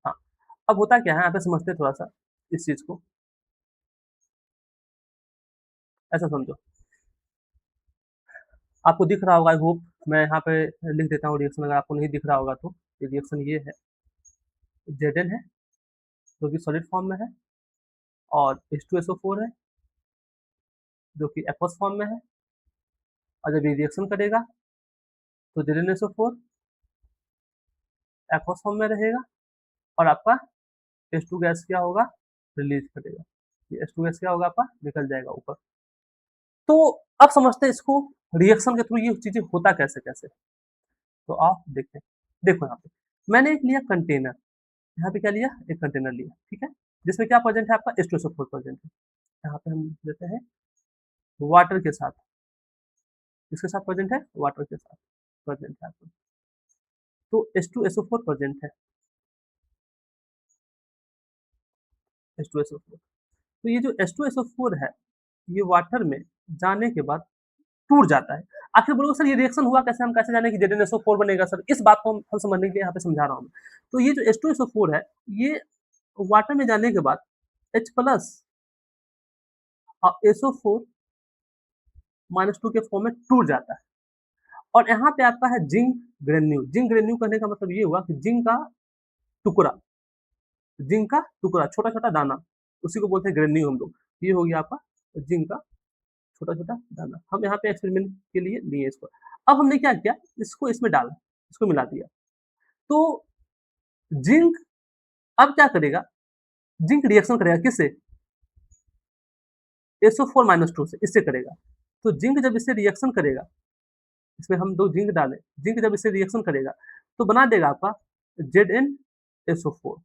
[SPEAKER 1] हाँ, अब होता क्या है यहाँ पे समझते हैं थोड़ा सा इस चीज को। ऐसा समझो, आपको दिख रहा होगा, आई होप मैं यहाँ पे लिख देता हूँ रिएक्शन, अगर आपको नहीं दिख रहा होगा तो। ये रिएक्शन ये है, Zn है जो कि सॉलिड फॉर्म में है, और H2SO4 है जो कि एक्वस फॉर्म में है। और जब ये रिएक्शन करेगा तो ZnSO4 एक्वस फॉर्म में रहेगा और आपका H2 गैस क्या होगा, रिलीज करेगा। ये H2 गैस क्या होगा, आपका निकल जाएगा ऊपर। तो अब समझते हैं इसको, रिएक्शन के थ्रू ये चीजें होता कैसे कैसे। तो आप देखें, देखो यहाँ पे मैंने एक लिया कंटेनर, यहाँ पे क्या लिया, एक कंटेनर लिया, ठीक है, जिसमें क्या प्रेजेंट है, आपका H2SO4 प्रेजेंट है। यहाँ पे हम लेते हैं वाटर के साथ, किसके साथ प्रेजेंट है, वाटर के साथ प्रेजेंट है आपका। तो H2SO4 प्रेजेंट है, H2SO4। तो ये जो H2SO4 है, ये वाटर में जाने के बाद टूट जाता है। आखिर बोलोगे सर ये रिएक्शन हुआ कैसे, हम कैसे जाने कि ZnSO4 बनेगा सर, इस बात को हम समझने के लिए यहाँ पे समझा रहा हूँ। तो ये जो H2SO4 है, ये वाटर में जाने के बाद H प्लस और SO4 माइनस 2 के फॉर्म में टूट जाता है। और यहाँ पे आपका है जिंक ग्रेन्यू। जिंक ग्रेन्यू कहने का मतलब ये हुआ कि टुकड़ा जिंक का टुकड़ा, छोटा छोटा दाना, उसी को बोलते हैं ग्रेन्यू हम लोग। ये हो गया आपका जिंक का छोटा छोटा दाना। हम यहाँ पे एक्सपेरिमेंट के लिए लिए इसको। अब हमने क्या किया, इसको इसमें डाला, इसको मिला दिया। तो जिंक अब क्या करेगा, जिंक रिएक्शन करेगा किससे, SO4 माइनस 2 से, इससे करेगा। तो जिंक जब इससे रिएक्शन करेगा, इसमें हम दो जिंक डालें, जिंक जब इससे रिएक्शन करेगा तो बना देगा आपका ZnSO4।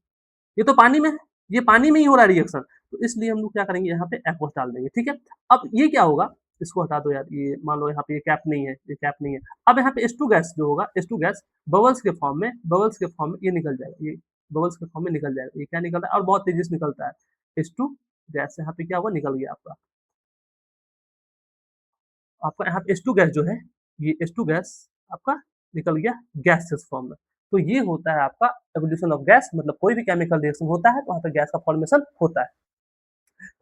[SPEAKER 1] ये तो पानी में है, ये पानी में ही हो रहा है रिएक्शन, तो इसलिए हम लोग क्या करेंगे, यहाँ पे एक्वस डाल देंगे, ठीक है। अब ये क्या होगा, इसको हटा दो यार, ये मान लो यहाँ पे ये कैप नहीं है, ये कैप नहीं है। अब यहाँ पे H2 गैस जो होगा, H2 गैस बबल्स के फॉर्म में ये निकल जाएगा, ये बबल्स के फॉर्म में निकल जाएगा। ये क्या निकल रहा है, और बहुत तेजी से निकलता है, H2 गैस यहाँ पे क्या हुआ, निकल गया आपका। आपका यहाँ पे H2 गैस जो है, ये H2 गैस आपका निकल गया गैसियस फॉर्म में। तो ये होता है आपका एवोल्यूशन ऑफ गैस, मतलब कोई भी केमिकल रिएक्शन होता है तो वहाँ पे गैस का फॉर्मेशन होता है।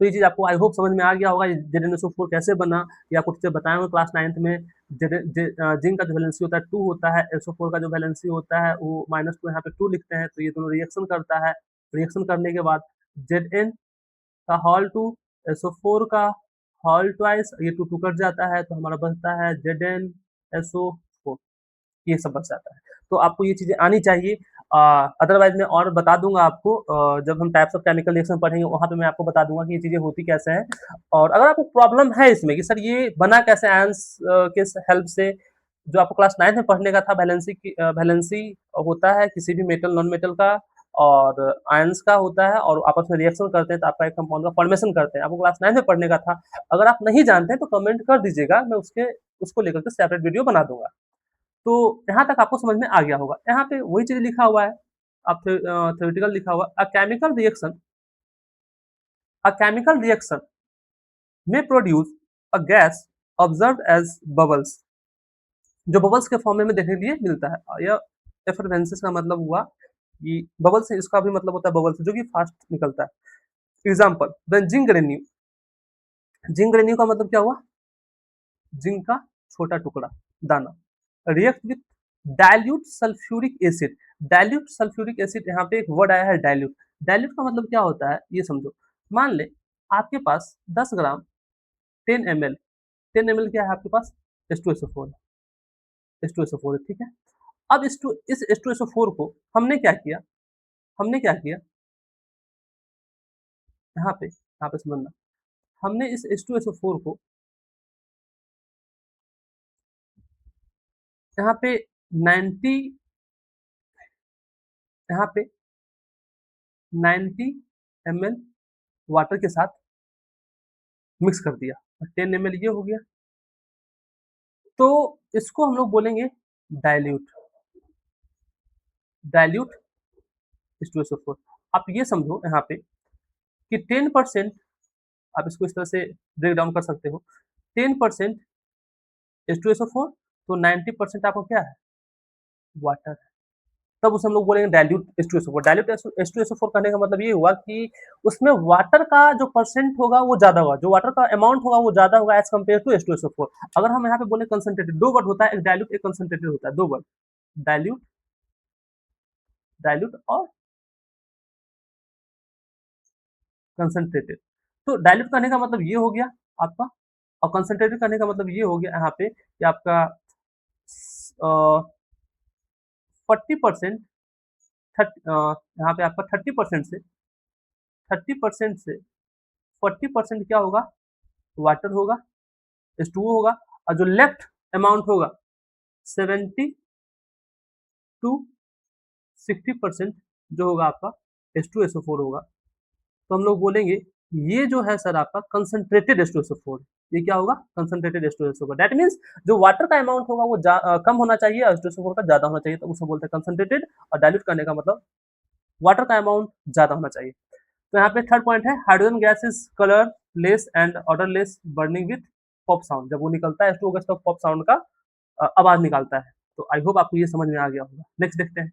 [SPEAKER 1] तो ये चीज आपको आई होप समझ में आ गया होगा, ZnSO4 कैसे बना, या कुछ से बताया हूँ क्लास 9th में। जिंक का जो वैलेंसी होता है 2 होता है, SO4 का जो वैलेंसी होता है वो -2, यहाँ पे 2 लिखते हैं। तो ये दोनों रिएक्शन करता है, रिएक्शन करने के बाद Zn का हॉल 2, SO4 का हॉल ट्वाइस, ये 2 2 कट जाता है तो हमारा बचता है ZnSO4, ये सब बच जाता है। तो आपको ये चीजें आनी चाहिए। अदरवाइज मैं और बता दूंगा आपको, जब हम टाइप्स ऑफ केमिकल रिएक्शन पढ़ेंगे वहां पे मैं आपको बता दूंगा कि ये चीजें होती कैसे हैं। और अगर आपको प्रॉब्लम है इसमें कि सर ये बना कैसे आयंस के हेल्प से, जो आपको क्लास 9th में पढ़ने का था, वैलेंसी होता है किसी भी मेटल नॉन मेटल का, और आयंस का होता है, और आपस में रिएक्शन करते हैं तो आपका एक कंपाउंड का फॉर्मेशन करते हैं। आपको क्लास 9th में पढ़ने का था। अगर आप नहीं जानते हैं तो कमेंट कर दीजिएगा, मैं उसको लेकर के सेपरेट वीडियो बना दूंगा। तो यहाँ तक आपको समझ में आ गया होगा। यहाँ पे वही चीज लिखा हुआ है, आप थ्योरेटिकल लिखा हुआ, अ केमिकल रिएक्शन में produce a gas observe as bubbles, जो बबल्स के फॉर्म में देखने के लिए मिलता है। यह एफरवेंसेस का मतलब हुआ कि बबल्स, इसका भी मतलब होता है बबल्स जो कि फास्ट निकलता है। एग्जाम्पल, व्हेन जिंक रेन्यू का मतलब क्या हुआ, जिंक का छोटा टुकड़ा, दाना, react with dilute sulphuric acid. Dilute sulphuric acid, यहाँ पे एक वर्ड आया है डाइल्यूट। डाइल्यूट का मतलब क्या होता है ये समझो। मान ले आपके पास 10 ग्राम 10 ml, 10 ml क्या है आपके पास, H2SO4, H2SO4 है, ठीक है। अब इस H2SO4 को हमने क्या किया, यहाँ पे समझना, हमने इस H2SO4 को यहाँ पे 90 यहाँ पे 90 ml वाटर के साथ मिक्स कर दिया और 10 ml ये हो गया। तो इसको हम लोग बोलेंगे डाइल्यूट, डाइल्यूट H2SO4। आप ये समझो यहाँ पे कि 10%, आप इसको इस तरह से ब्रेक डाउन कर सकते हो, 10% H2SO4, तो 90% आपका क्या है, वाटर। तब उसे हम लोग बोलेंगे डाइल्यूट H2SO4। डाइल्यूट H2SO4 कहने का मतलब ये हुआ कि उसमें वाटर का जो परसेंट होगा वो ज्यादा होगा, जो वाटर का अमाउंट होगा वो ज्यादा होगा एज कम्पेयर टू H2SO4। अगर हम यहाँ पे बोले कंसंट्रेटेड, दो वर्ड होता है, एक डाइल्यूट एक कंसंट्रेटेड होता है, दो वर्ड, डाइल्यूट, डाइल्यूट और कंसंट्रेटेड। तो डाइल्यूट करने का मतलब ये हो गया आपका, और कंसंट्रेटेड करने का मतलब ये हो गया यहाँ पे कि आपका 40%, यहाँ पे आपका 30% से 30% से 40% क्या होगा, वाटर होगा, H2O होगा, और जो लेफ्ट अमाउंट होगा 70 टू 60% जो होगा आपका H2SO4 होगा। तो हम लोग बोलेंगे ये जो है सर आपका कंसंट्रेटेड H2SO4, ये क्या होगा, कंसंट्रेटेड H2SO4। दैट मीन्स जो वाटर का अमाउंट होगा वो कम होना चाहिए, H2SO4 का ज्यादा होना चाहिए, तो उसे बोलते हैं कंसंट्रेटेड। और डाइल्यूट करने का मतलब वाटर का अमाउंट ज्यादा होना चाहिए। तो यहाँ पे थर्ड पॉइंट है, hydrogen gas is colour less and odourless burning with pop sound. जब वो निकलता है H2O गैस तो पॉप साउंड का आवाज निकालता है। तो आई होप आपको ये समझ में आ गया होगा। नेक्स्ट देखते हैं,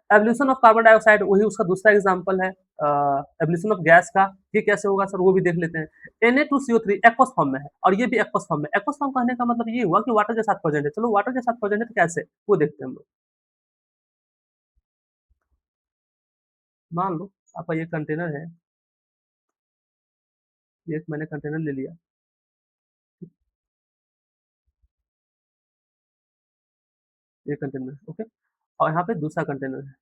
[SPEAKER 1] एवोल्यूशन ऑफ कार्बन डाइऑक्साइड, वही उसका दूसरा एग्जांपल है एवोल्यूशन ऑफ गैस का। ये कैसे होगा सर, वो भी देख लेते हैं। Na2CO3 एक्वस फॉर्म में है, और ये भी एक्वस फॉर्म में। एक्वस फॉर्म कहने का मतलब ये हुआ कि वाटर के साथ प्रेजेंट है। चलो वाटर के साथ प्रेजेंट है तो कैसे, वो देखते हैं हम लोग। मान लो आपका ये कंटेनर है, ये एक मैंने कंटेनर ले लिया, ये कंटेनर ओके, और यहाँ पे दूसरा कंटेनर है।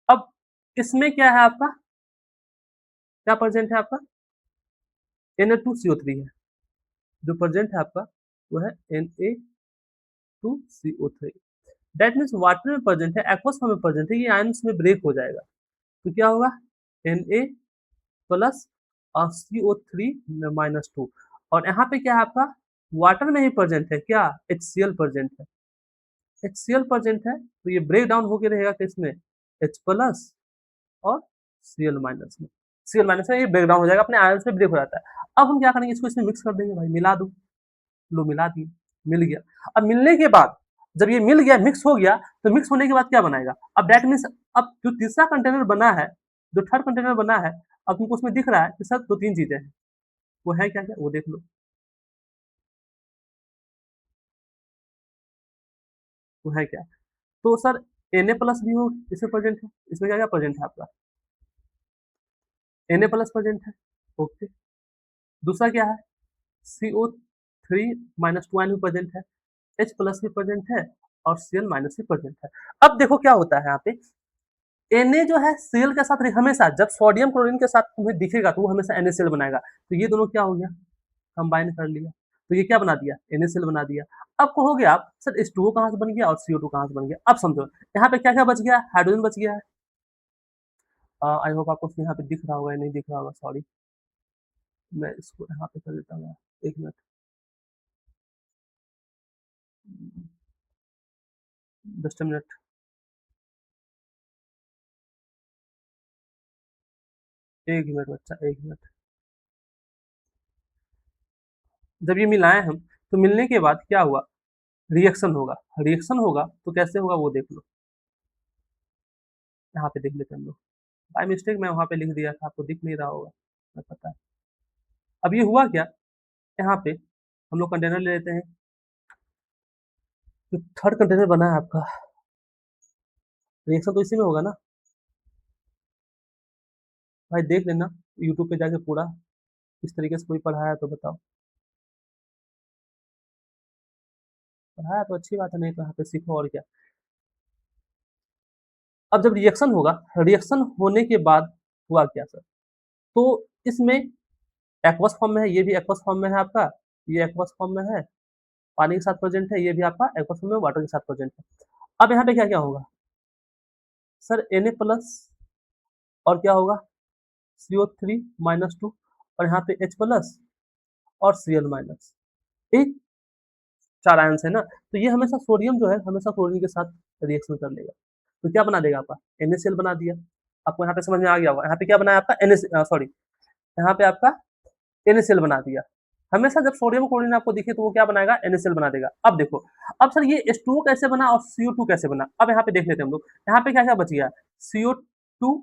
[SPEAKER 1] अब इसमें क्या है आपका, क्या प्रेजेंट है आपका, Na2CO3 है, जो प्रेजेंट है आपका वो है Na2CO3। दैट मीन्स वाटर में प्रेजेंट है, एक्वस फॉर्म में प्रेजेंट है, ये आयंस में ब्रेक हो जाएगा। तो क्या होगा, Na प्लस और CO3 माइनस 2। और यहाँ पे क्या है आपका, वाटर में ही प्रेजेंट है क्या, HCl प्रेजेंट है, HCl प्रेजेंट है, तो ये ब्रेक डाउन होकर रहेगा किसमें, H प्लस और Cl माइनस में। Cl माइनस में ये ब्रेक डाउन हो जाएगा, अपने आयंस में ब्रेक हो जाता है। अब हम क्या करेंगे, इसको इसमें मिक्स कर देंगे भाई, मिला दो, लो मिला दिए, मिल गया। अब मिलने के बाद जब ये मिल गया, मिक्स हो गया, तो मिक्स होने के बाद क्या बनाएगा, अब दैट मीन्स अब जो तीसरा कंटेनर बना है, जो थर्ड कंटेनर बना है, अब तुमको उसमें दिख रहा है कि सर दो तीन चीजें हैं, वो है क्या क्या, वो देख लो, वो है क्या। तो सर Na प्लस भी हो इसमें प्रेजेंट है, इसमें क्या क्या प्रेजेंट है आपका, Na प्लस प्रेजेंट है, ओके। दूसरा क्या है, CO3 माइनस टू भी प्रेजेंट है, H प्लस भी प्रेजेंट है, और Cl माइनस भी प्रेजेंट है। अब देखो क्या होता है यहाँ पे, Na जो है Cl के साथ हमेशा, जब सोडियम क्लोरीन के साथ तुम्हें दिखेगा तो वो हमेशा NaCl बनाएगा। तो ये दोनों क्या हो गया, कंबाइन कर लिया, तो ये क्या बना दिया, NaCl बना दिया। अब कहोगे आप सर H2O कहाँ से बन गया और CO2 कहाँ से बन गया। अब समझो यहाँ पे क्या क्या बच गया, हाइड्रोजन बच गया है। आई होप आपको यहाँ पे दिख रहा होगा या नहीं दिख रहा होगा, सॉरी, मैं इसको यहाँ पे कर देता हूँ, एक मिनट, जस्ट अ मिनट। एक मिनट बच्चा, एक मिनट। जब ये मिलाए हम, तो मिलने के बाद क्या हुआ, रिएक्शन होगा, रिएक्शन होगा तो कैसे होगा वो देख लो, यहाँ पे देख लेते हैं हम लोग। बाय मिस्टेक मैं वहां पे लिख दिया था, आपको दिख नहीं रहा होगा, मैं पता है। अब ये हुआ क्या, यहाँ पे हम लोग कंटेनर ले लेते हैं, तो थर्ड कंटेनर बना है आपका, रिएक्शन तो इसी में होगा ना भाई, देख लेना यूट्यूब पे जाके पूरा, इस तरीके से कोई पढ़ाया तो बताओ, पढ़ाया तो अच्छी बात है, नहीं तो यहाँ पे सीखो और क्या। अब जब रिएक्शन होगा, रिएक्शन होने के बाद हुआ क्या सर? तो इसमें एक्वस फॉर्म में है, ये भी एक्वस फॉर्म में है आपका, ये एक्वस फॉर्म में है, पानी के साथ प्रेजेंट है, ये भी आपका एक्वस फॉर्म में वाटर के साथ प्रेजेंट है। अब यहाँ पे क्या-क्या होगा? सर Na प्लस और क्या होगा? CO3 माइनस 2 और यहाँ पे H प्लस और Cl माइनस। एक 4 आयन्स है ना, तो ये हमेशा सोडियम जो है हमेशा क्लोरीन के साथ रिएक्शन कर लेगा। तो क्या बना देगा आपका? NaCl बना दिया। आपको यहाँ पे समझ में आ गया होगा। यहाँ पे क्या बनाया आपका? सॉरी, यहाँ पे आपका NaCl बना दिया। हमेशा जब सोडियम क्लोरीन आपको दिखे तो वो क्या बनाएगा? NaCl बना देगा। अब देखो, अब सर ये H2O कैसे बना और CO2 कैसे बना? अब यहाँ पे देख लेते हैं हम लोग। यहाँ पे क्या-क्या बच गया? CO2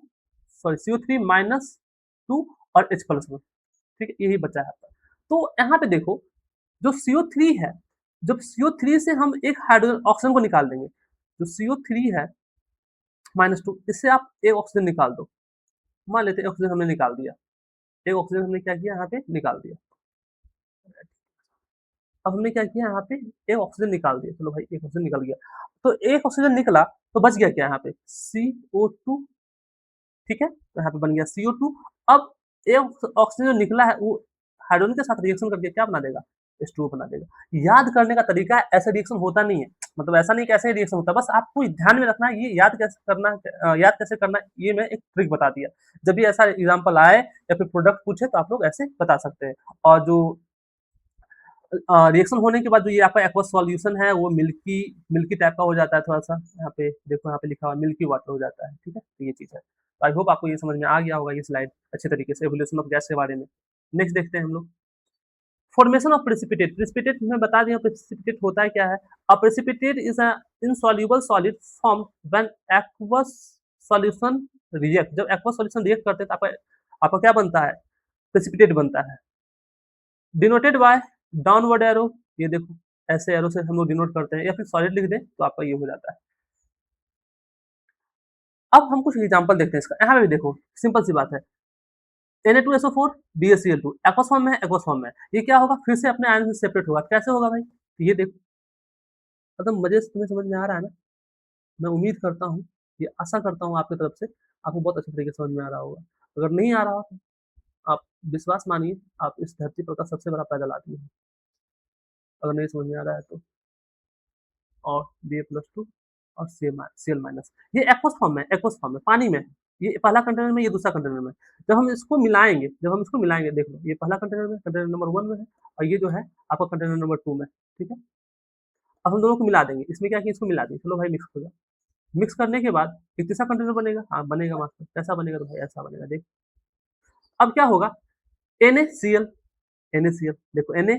[SPEAKER 1] सॉरी CO3 माइनस 2 और H प्लस 1, ठीक है? यही बचा है आपका। तो यहाँ पे देखो, जो CO3 है, जब CO3 से हम एक हाइड्रोजन ऑक्सीजन को निकाल देंगे, जो CO3 है माइनस 2, इससे आप एक ऑक्सीजन निकाल दो। मान लेते हैं ऑक्सीजन हमने निकाल दिया। एक ऑक्सीजन हमने क्या किया? यहाँ पे निकाल दिया। अब हमने क्या किया? यहाँ पे एक ऑक्सीजन निकाल दिया। चलो भाई, एक ऑक्सीजन निकल गया। तो एक ऑक्सीजन निकला तो बच गया क्या यहाँ पे? CO2, ठीक है? तो यहाँ पे बन गया CO2। अब एक ऑक्सीजन जो निकला है वो हाइड्रोजन के साथ रिएक्शन करके क्या बना देगा? H2O बना देगा। याद करने का तरीका है, ऐसे रिएक्शन होता नहीं है। मतलब ऐसा नहीं कि ऐसे ही रिएक्शन होता है, बस आपको ध्यान में रखना है, ये याद कैसे करना है, याद कैसे करना है, ये मैं एक ट्रिक बता दिया। जब भी ऐसा एग्जाम्पल आए या फिर प्रोडक्ट पूछे तो आप लोग ऐसे बता सकते हैं। और जो रिएक्शन होने के बाद जो ये आपका एक्वस सॉल्यूशन है वो मिल्की मिल्की टाइप का हो जाता है थोड़ा-सा। यहाँ पे देखो, यहाँ पे लिखा हुआ है मिल्की वाटर हो जाता है, ठीक है? तो ये चीज़ है। तो आई होप आपको ये समझ में आ गया होगा ये स्लाइड अच्छे तरीके से इवोल्यूशन ऑफ गैस के बारे में। नेक्स्ट देखते हैं हम लोग। Formation of precipitate. प्रेसिपिटेट मैं बता दिया, प्रेसिपिटेट होता है क्या है? A precipitate is a insoluble solid formed when aqueous solution react. जब एक्वस सॉल्यूशन रिएक्ट करते हैं तो आपका आपका क्या बनता है? प्रेसिपिटेट बनता है। डिनोटेड बाय डाउनवर्ड एरो, ये देखो ऐसे एरो से हम लोग डिनोट करते हैं, या फिर सॉलिड लिख दें तो आपका ये हो जाता है। अब हम कुछ एग्जांपल देखते हैं इसका। यहाँ पे भी देखो, सिंपल सी बात है। Na2SO4 BaCl2 एक्वस फॉर्म में है, एक्वस फॉर्म में है। ये क्या होगा? फिर से अपने आयन से सेपरेट होगा। कैसे होगा भाई? तो ये देखो, मतलब मजे से तुम्हें समझ में आ रहा है ना? मैं उम्मीद करता हूँ, ये आशा करता हूँ आपकी तरफ से आपको बहुत अच्छे तरीके से समझ में आ रहा होगा। अगर नहीं आ रहा हो तो आप विश्वास मानिए, आप इस धरती पर का सबसे बड़ा पैदल आदमी हैं। अगर नहीं समझ में आ रहा है तो। और Ba+2 और Cl-, ये एक्वस फॉर्म में, एक्वस फॉर्म में पानी में है। ये पहला कंटेनर में, ये दूसरा कंटेनर में। जब हम इसको मिलाएंगे, जब हम इसको मिलाएंगे, देख लो, ये पहला कंटेनर में, कंटेनर नंबर 1 में है, और ये जो है आपका कंटेनर नंबर 2 में, ठीक है? अब हम दोनों को मिला देंगे। इसमें क्या किया? इसको मिला देंगे। चलो भाई मिक्स हो गया। मिक्स करने के बाद एक तीसरा कंटेनर बनेगा। हाँ बनेगा मास्टर। कैसा बनेगा? तो भाई ऐसा बनेगा, देख। अब क्या होगा? NaCl, NaCl देखो, Na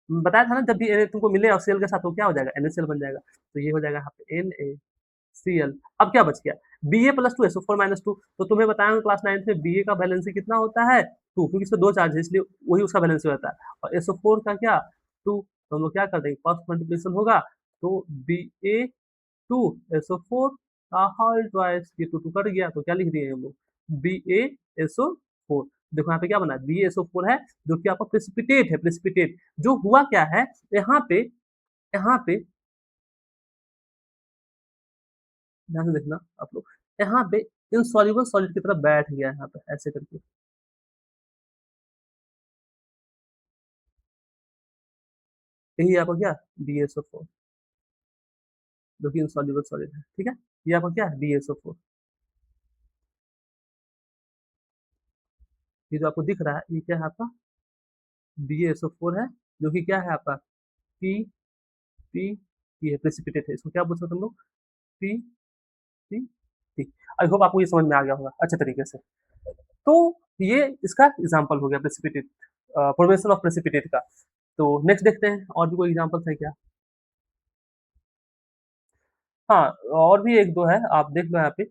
[SPEAKER 1] बताया था ना, जब भी Na तुमको मिले और Cl के साथ तो क्या हो जाएगा? NaCl बन जाएगा। तो ये हो जाएगा यहाँ पे NaCl। अब क्या बच गया? Ba+2SO4 minus 2। तो तुम्हें बताया हूँ क्लास 9th में Ba का वैलेंसी कितना होता है? 2, क्योंकि इसमें 2 चार्ज है इसलिए वही उसका वैलेंसी होता है। और SO4 का क्या? 2। तो हम लोग क्या कर देंगे? क्रॉस मल्टीप्लिकेशन होगा तो Ba2SO4 का होल ट्वाइस, ये 2 कट गया तो क्या लिख दिए हम लोग? BaSO4। देखो यहाँ पे क्या बना है? BaSO4 है, जो कि आपका प्रेसिपिटेट है। प्रेसिपिटेट जो हुआ क्या है यहाँ पे, यहाँ पे ध्यान से देखना आप लोग, यहाँ पे इनसॉल्युबल सॉलिड की तरफ बैठ गया है, यहाँ पे ऐसे करके। यही आपका क्या? BaSO4, जो कि इनसॉल्युबल सॉलिड है, ठीक है? ये आपका क्या है? BaSO4। ये जो आपको दिख रहा है ये क्या है? आपका BaSO4 है, जो कि क्या है आपका? पी पी, ये प्रेसिपिटेट है। इसको क्या बोल सकते हम लोग? P P P. I hope आपको ये समझ में आ गया होगा अच्छे तरीके से। तो ये इसका एग्जाम्पल हो गया प्रेसिपिटेट, फॉर्मेशन ऑफ प्रेसिपिटेट का। तो नेक्स्ट देखते हैं और भी कोई एग्जाम्पल्स है क्या? हाँ, और भी एक दो है, आप देख लो यहाँ पे।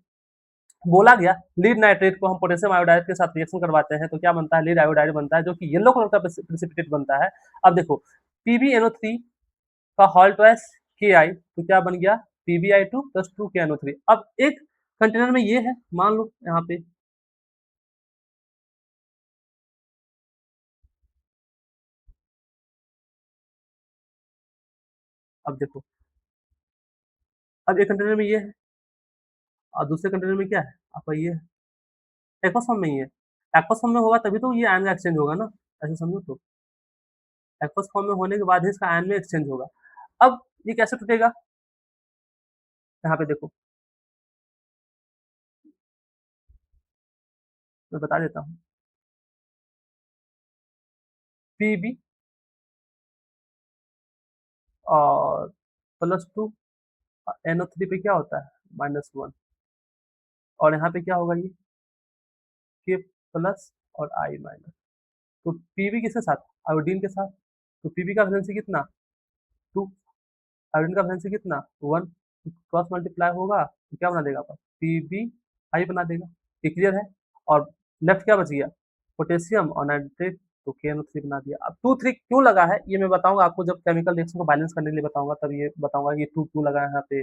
[SPEAKER 1] बोला गया लीड नाइट्रेट को हम पोटेशियम आयोडाइड के साथ रिएक्शन करवाते हैं तो क्या बनता है? लीड आयोडाइड बनता है, जो कि येलो कलर का प्रेसिपिटेट बनता है। अब देखो, PbNO3 का होल ट्वाइस Ki, तो क्या बन गया? PbI2 plus 2KNO3। अब एक कंटेनर में ये है, मान लो यहाँ पे, अब देखो, अब एक कंटेनर में ये है और दूसरे कंटेनर में क्या है? आपका ये है। एक्वस फॉर्म में ही है। एक्वस फॉर्म में होगा तभी तो ये आयन का एक्सचेंज होगा ना, ऐसे समझो तो। एक्वस फॉर्म में होने के बाद ही इसका आयन में एक्सचेंज होगा। अब ये कैसे टूटेगा? यहाँ पे देखो, मैं बता देता हूँ। Pb और +2 NO3 पे क्या होता है? -1 और यहाँ पे क्या होगा ये? K+ और I-। तो Pb किसके साथ? आयोडीन के साथ। तो Pb का वैलेंसी कितना? 2। आयोडीन का वैलेंसी कितना? 1। तो क्रॉस मल्टीप्लाई होगा तो क्या बना देगा? Pbi बना देगा। ये क्लियर है? और लेफ्ट क्या बच गया? पोटेशियम और नाइट्रेट, तो KNO3 बना दिया। अब 2 3 क्यों लगा है ये मैं बताऊंगा आपको, जब केमिकल रिएक्शन को बैलेंस करने के लिए बताऊंगा तब ये बताऊंगा कि 2 क्यों लगा है यहाँ पे,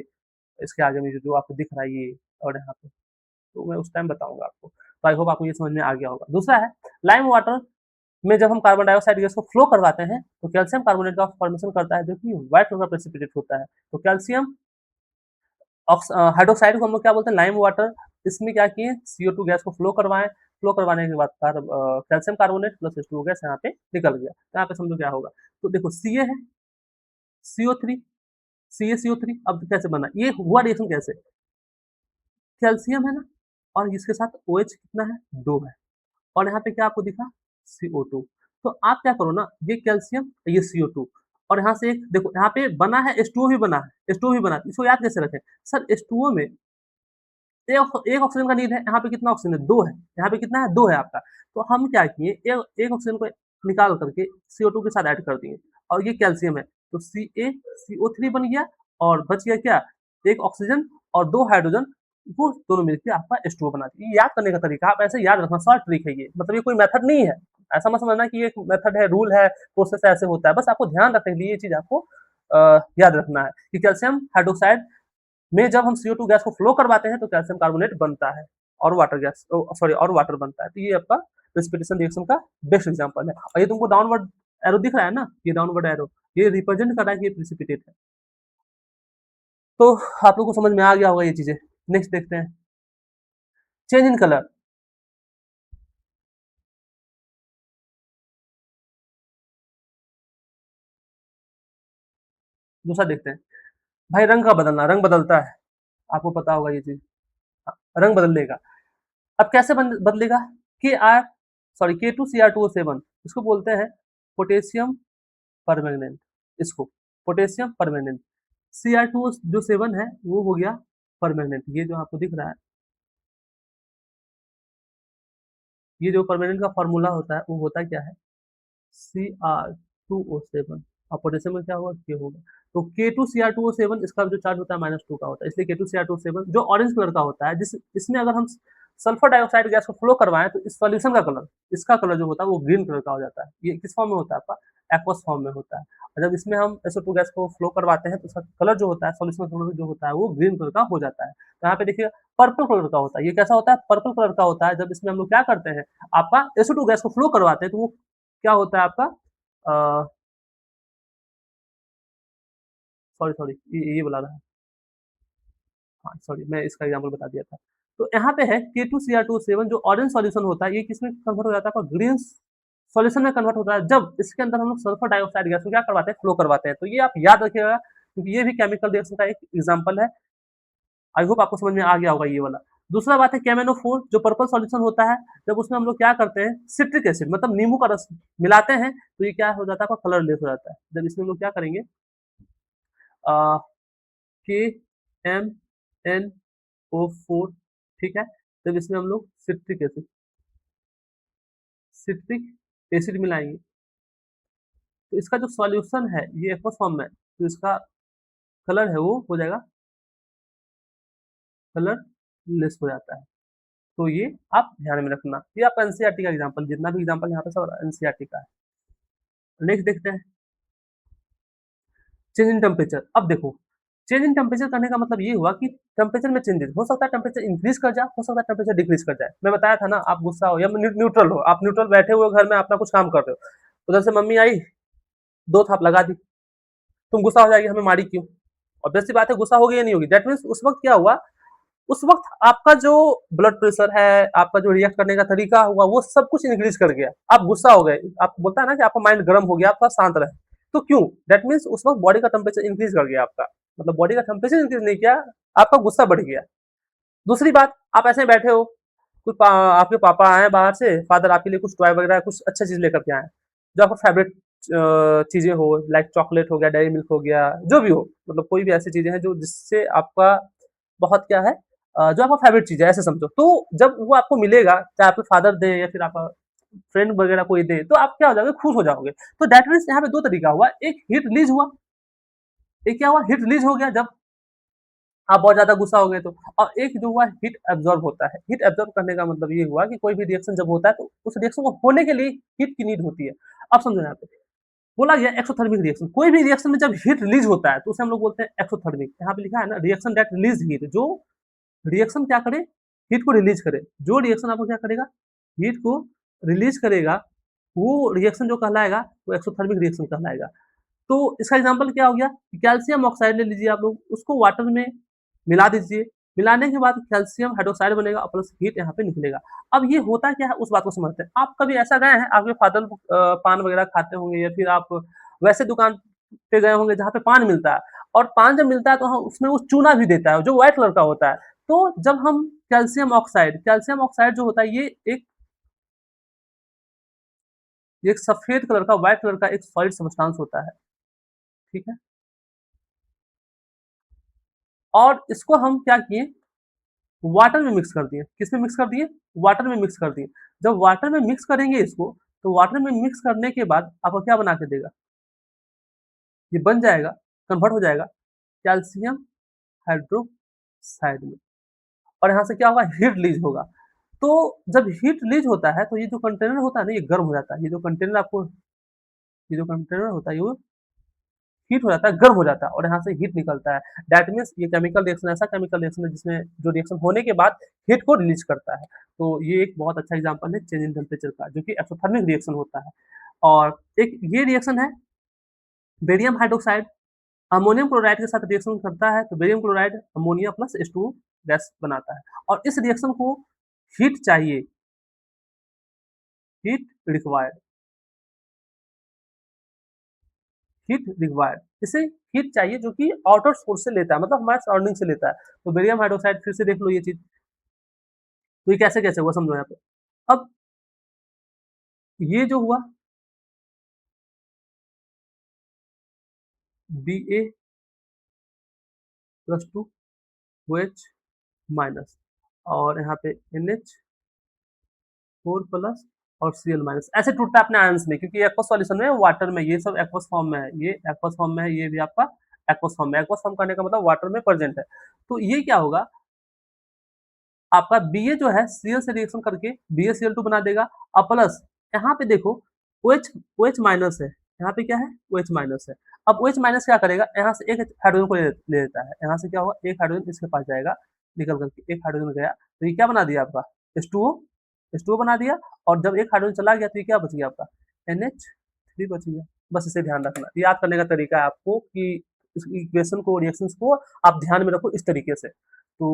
[SPEAKER 1] इसके आगे में जो आपको दिख रहा है ये, और यहाँ पे, तो मैं उस टाइम बताऊंगा आपको। तो आई होप आपको ये समझ में आ गया होगा। दूसरा है, लाइम वाटर में जब हम कार्बन डाइऑक्साइड गैस को फ्लो करवाते हैं तो कैल्शियम कार्बोनेट का फॉर्मेशन करता है, जो कि व्हाइट कलर का प्रेसिपिटेट होता है। तो कैल्शियम हाइड्रोक्साइड को हम लोग क्या बोलते हैं? Lime water. इसमें क्या किए? CO2 गैस को फ्लो करवाएं, फ्लो करवाने के बाद calcium carbonate plus H2O gas यहाँ पे निकल गया। यहाँ पे समझो क्या होगा। तो देखो Ca है, CO3, CaCO3। अब कैसे बना ये हुआ रिएक्शन? कैसे? कैल्शियम है ना, और इसके साथ OH कितना है? 2 है, और यहाँ पे क्या आपको दिखा? CO2। तो आप क्या करो ना, ये कैल्शियम, ये CO2, और यहाँ से एक देखो, यहाँ पे बना है H2O भी बना है, H2O भी बना है। इसको याद कैसे रखें? सर H2O में एक ऑक्सीजन का नीड है, यहाँ पे कितना ऑक्सीजन है? 2 है। यहाँ पे कितना है? 2 है आपका। तो हम क्या किए, एक ऑक्सीजन को निकाल करके CO2 के साथ ऐड कर दिए, और ये कैल्शियम है तो CaCO3 बन गया, और बच गया क्या? एक ऑक्सीजन और 2 हाइड्रोजन, वो दोनों मिलकर आपका H2O बना दिए। ये याद करने का तरीका, आप ऐसे याद रखना, शॉर्ट ट्रिक है ये, मतलब ये कोई मेथड नहीं है। ऐसा मत समझना कि ये मेथड है, रूल है, प्रोसेस ऐसे होता है। बस आपको ध्यान रखने के लिए ये चीज आपको याद रखना है कि कैल्शियम हाइड्रोक्साइड में जब हम CO2 गैस को फ्लो करवाते हैं तो कैल्शियम कार्बोनेट बनता है, और वाटर गैस, सॉरी, और वाटर बनता है। तो ये आपका प्रेसिपिटेशन रिएक्शन का बेस्ट एग्जांपल है। और ये तुमको डाउनवर्ड एरो दिख रहा है ना, ये डाउनवर्ड एरो, ये रिप्रेजेंट कर रहा है कि ये प्रेसिपिटेट है। तो आप लोग को समझ में आ गया होगा ये चीजें। नेक्स्ट देखते हैं, चेंज इन कलर। दूसरा देखते हैं, भाई रंग का बदलना, रंग बदलता है, आपको पता होगा ये चीज। हाँ, रंग बदल देगा। अब कैसे बदलेगा? K2Cr2O7, इसको बोलते हैं पोटेशियम परमैंगनेट। इसको पोटेशियम परमैंगनेट, Cr2O जो 7 है वो हो गया परमैंगनेट। ये जो आपको दिख रहा है, ये जो परमैंगनेट का फॉर्मूला होता है वो होता क्या है? Cr2O7, और पोटेशियम में क्या होगा? के होगा। तो K2Cr2O7 इसका जो चार्ज होता है -2 का होता है, इसलिए K2Cr2O7 जो ऑरेंज कलर का होता है, जिस इसमें अगर हम सल्फर डाइऑक्साइड गैस को फ्लो करवाएं तो इस सॉल्यूशन का कलर, इसका कलर जो होता है वो ग्रीन कलर का हो जाता है। ये किस फॉर्म में होता है? आपका एक्वस फॉर्म में होता है। और जब इसमें हम SO2 गैस को फ्लो करवाते हैं तो उसका कलर जो होता है, सॉल्यूशन का कलर जो होता है वो ग्रीन कलर का हो जाता है। तो यहाँ पे देखिए पर्पल कलर का होता है। ये कैसा होता है? पर्पल कलर का होता है। जब इसमें हम लोग क्या करते हैं, आपका SO2 गैस को फ्लो करवाते हैं तो वो क्या होता है आपका, सॉरी सॉरी, ये वाला रहा। हाँ सॉरी, मैं इसका एग्जाम्पल बता दिया था। तो यहाँ पे है K2Cr2O7 जो ऑरेंज सॉल्यूशन होता है, ये किसमें कन्वर्ट हो जाता है? ग्रीन सॉल्यूशन में कन्वर्ट होता है जब इसके अंदर हम लोग सल्फर डाइऑक्साइड गैस को क्या करवाते हैं? फ्लो करवाते हैं। तो ये आप याद रखिएगा, क्योंकि ये भी केमिकल रिएक्शन का एक एग्जाम्पल है। आई होप आपको समझ में आ गया होगा ये वाला। दूसरा बात है KMnO4 जो पर्पल सॉल्यूशन होता है, जब उसमें हम लोग क्या करते हैं? सिट्रिक एसिड मतलब नींबू का रस मिलाते हैं तो ये क्या हो जाता है? आपका कलरलेस हो जाता है। जब इसमें हम लोग क्या करेंगे, के एम एन O4, ठीक है, जब इसमें हम लोग सिट्रिक एसिड मिलाएंगे तो इसका जो सॉल्यूशन है ये एक्वस फॉर्म में, तो इसका कलर है वो हो जाएगा कलर लेस हो जाता है। तो ये आप ध्यान में रखना, ये आपका एनसीईआरटी का एग्जांपल, जितना भी एग्जांपल यहाँ पे सब एनसीईआरटी का है। नेक्स्ट देखते हैं, चेंज इन टेम्परेचर। अब देखो, चेंज इन टेम्परेचर करने का मतलब ये हुआ कि टेम्परेचर में चेंजेस हो सकता है, टेम्परेचर इंक्रीज कर जाए, हो सकता है टेम्परेचर डिक्रीज कर जाए। मैं बताया था ना, आप गुस्सा हो या न्यूट्रल हो, आप न्यूट्रल बैठे हुए घर में अपना कुछ काम कर रहे हो, उधर से मम्मी आई, 2 थाप लगा दी, तुम गुस्सा हो जाएगी हमें मारी क्यों? ऑब्वियस सी बात है गुस्सा होगी या नहीं होगी। दैट मीन्स उस वक्त क्या हुआ, उस वक्त आपका जो ब्लड प्रेशर है, आपका जो रिएक्ट करने का तरीका हुआ, वो सब कुछ इंक्रीज कर गया। आप गुस्सा हो गए, आप बोलता है ना कि आपका माइंड गर्म हो गया, आप थोड़ा शांत रहे। तो क्यों? दैट मीन्स उस वक्त बॉडी का टेम्परेचर इंक्रीज कर गया आपका, मतलब बॉडी का टेम्परेचर इंक्रीज नहीं किया, आपका गुस्सा बढ़ गया। दूसरी बात, आप ऐसे बैठे हो, आपके पापा आए बाहर से, फादर आपके लिए कुछ टॉय वगैरह कुछ अच्छा चीज लेकर के आए, जो आपका फेवरेट चीजें हो, लाइक चॉकलेट हो गया, डेयरी मिल्क हो गया, जो भी हो, मतलब कोई भी ऐसी चीजें हैं जो जिससे आपका बहुत क्या है, जो आपका फेवरेट चीज है ऐसे समझो। तो जब वो आपको मिलेगा, चाहे आपके फादर दे या फिर आपका फ्रेंड वगैरह कोई दे, तो आप क्या हो जाओगे, खुश हो जाओगे। तो दैट मीन्स यहाँ पे दो तरीका हुआ, एक हीट रिलीज हुआ, एक क्या हुआ, हीट रिलीज हो गया जब आप बहुत ज़्यादा गुस्सा हो गए तो। और एक जो हुआ हीट एब्ज़ॉर्ब होता है। हीट एब्ज़ॉर्ब करने का मतलब ये हुआ कि कोई भी रिएक्शन जब होता है तो उस रिएक्शन को होने के लिए हीट की नीड होती है। अब समझो यहाँ पे, बोला गया एक्सोथर्मिक रिएक्शन, कोई भी रिएक्शन में जब हीट रिलीज़ होता है तो उसे हम लोग बोलते हैं एक्सोथर्मिक। यहाँ पे लिखा है ना, रिएक्शन दैट रिलीज़ हीट, जो रिएक्शन क्या करे, हीट को रिलीज़ करे। जो रिएक्शन आपको क्या करेगा, हीट को रिलीज़ करेगा, वो रिएक्शन जो कहलाएगा वो एक्सोथर्मिक रिएक्शन कहलाएगा। तो इसका एग्जांपल क्या हो गया, कैल्शियम ऑक्साइड ले लीजिए आप लोग, उसको वाटर में मिला दीजिए, मिलाने के बाद कैल्शियम हाइड्रोक्साइड बनेगा और प्लस हीट यहाँ पे निकलेगा। अब ये होता क्या है, उस बात को समझते हैं। आप कभी ऐसा गए हैं, आपके फादर पान वगैरह खाते होंगे, या फिर आप वैसे दुकान पे गए होंगे जहाँ पे पान मिलता है, और पान जब मिलता है तो उसमें वो चूना भी देता है जो व्हाइट कलर का होता है। तो जब हम कैल्शियम ऑक्साइड जो होता है, ये एक सफेद कलर का, व्हाइट कलर का एक सॉलिड सब्सटेंस होता है, ठीक है। और इसको हम क्या किए, वाटर में मिक्स कर दिए। किसमें मिक्स कर दिए, वाटर में मिक्स कर दिए। जब वाटर में मिक्स करेंगे इसको, तो वाटर में मिक्स करने के बाद आपको क्या बना के देगा, ये बन जाएगा, कन्वर्ट हो जाएगा कैल्शियम हाइड्रोक्साइड में। और यहाँ से क्या होगा, हीट रिलीज होगा। तो जब हीट रिलीज होता है तो ये जो कंटेनर होता है ना, ये गर्म हो जाता है। ये जो कंटेनर होता है, ये हीट हो जाता है, गर्म हो जाता है, और यहाँ से हीट निकलता है। दैट मीन्स ये केमिकल रिएक्शन ऐसा केमिकल रिएक्शन है जिसमें जो रिएक्शन होने के बाद हीट को रिलीज करता है। तो ये एक बहुत अच्छा एग्जांपल है चेंज इन टेम्परेचर का, जो कि एक्सोथर्मिक रिएक्शन होता है। और एक ये रिएक्शन है बेरियम हाइड्रोक्साइड, अमोनियम क्लोराइड के साथ रिएक्शन करता है, तो barium chloride ammonia plus H2 gas बनाता है। और इस रिएक्शन को हीट चाहिए, हीट रिक्वायर्ड, हीट रिक्वायर्ड, इसे हीट चाहिए जो कि आउटर सोर्स से लेता है, मतलब हमारे सराउंडिंग से लेता है। तो बेरियम हाइड्रोक्साइड, फिर से देख लो ये चीज, तो ये कैसे कैसे हुआ समझो यहाँ पे। अब ये जो हुआ Ba plus two O H minus, और यहाँ पे NH फोर प्लस और Cl माइनस, ऐसे टूटता है अपने आयंस में, क्योंकि एक्वस सॉल्यूशन में, वाटर में, ये सब एक्वस फॉर्म में है, ये एक्वस फॉर्म में है, ये भी आपका एक्वस फॉर्म में। एक्वस फॉर्म करने का मतलब वाटर में प्रेजेंट है। तो ये क्या होगा, आपका Ba जो है Cl से रिएक्शन करके BaCl2 बना देगा, और प्लस यहाँ पे देखो OH माइनस है, यहाँ पे क्या है, OH माइनस है। अब OH माइनस क्या करेगा, यहाँ से एक हाइड्रोजन को ले लेता है, यहाँ से क्या होगा, एक हाइड्रोजन इसके पास जाएगा, निकल करके एक हाइड्रोजन गया, तो ये क्या बना दिया आपका, H2O बना दिया। और जब एक हाइड्रोजन चला गया तो ये क्या बच गया आपका, NH3 बच गया। बस इसे ध्यान रखना, याद करने का तरीका है आपको कि इस इक्वेशन को, रिएक्शंस को आप ध्यान में रखो इस तरीके से। तो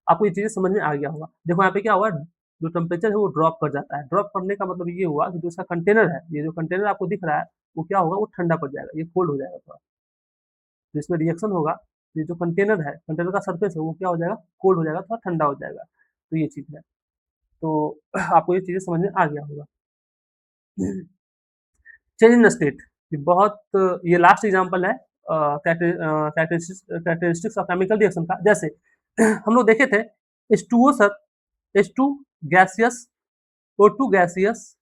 [SPEAKER 1] आपको ये चीज़ें समझ में आ गया होगा। देखो यहाँ पे क्या हुआ, जो टेम्परेचर है वो ड्रॉप कर जाता है। ड्रॉप करने का मतलब ये हुआ कि जो इसका कंटेनर है, ये जो कंटेनर आपको दिख रहा है, वो क्या होगा, वो ठंडा पड़ जाएगा, ये कोल्ड हो जाएगा थोड़ा। तो इसमें रिएक्शन होगा, ये जो कंटेनर है, कंटेनर का सरफेस है, वो क्या हो जाएगा, कोल्ड हो जाएगा, थोड़ा ठंडा हो जाएगा। तो ये चीज़ है। तो आपको ये चीज़ें समझ में आ गया होगा। चेंज इन स्टेट, ये बहुत, ये लास्ट एग्जांपल है कैरेक्टरिस्टिक्स ऑफ केमिकल रिएक्शन का। जैसे हम लोग देखे थे H2O sir, H2 gaseous, O2 gaseous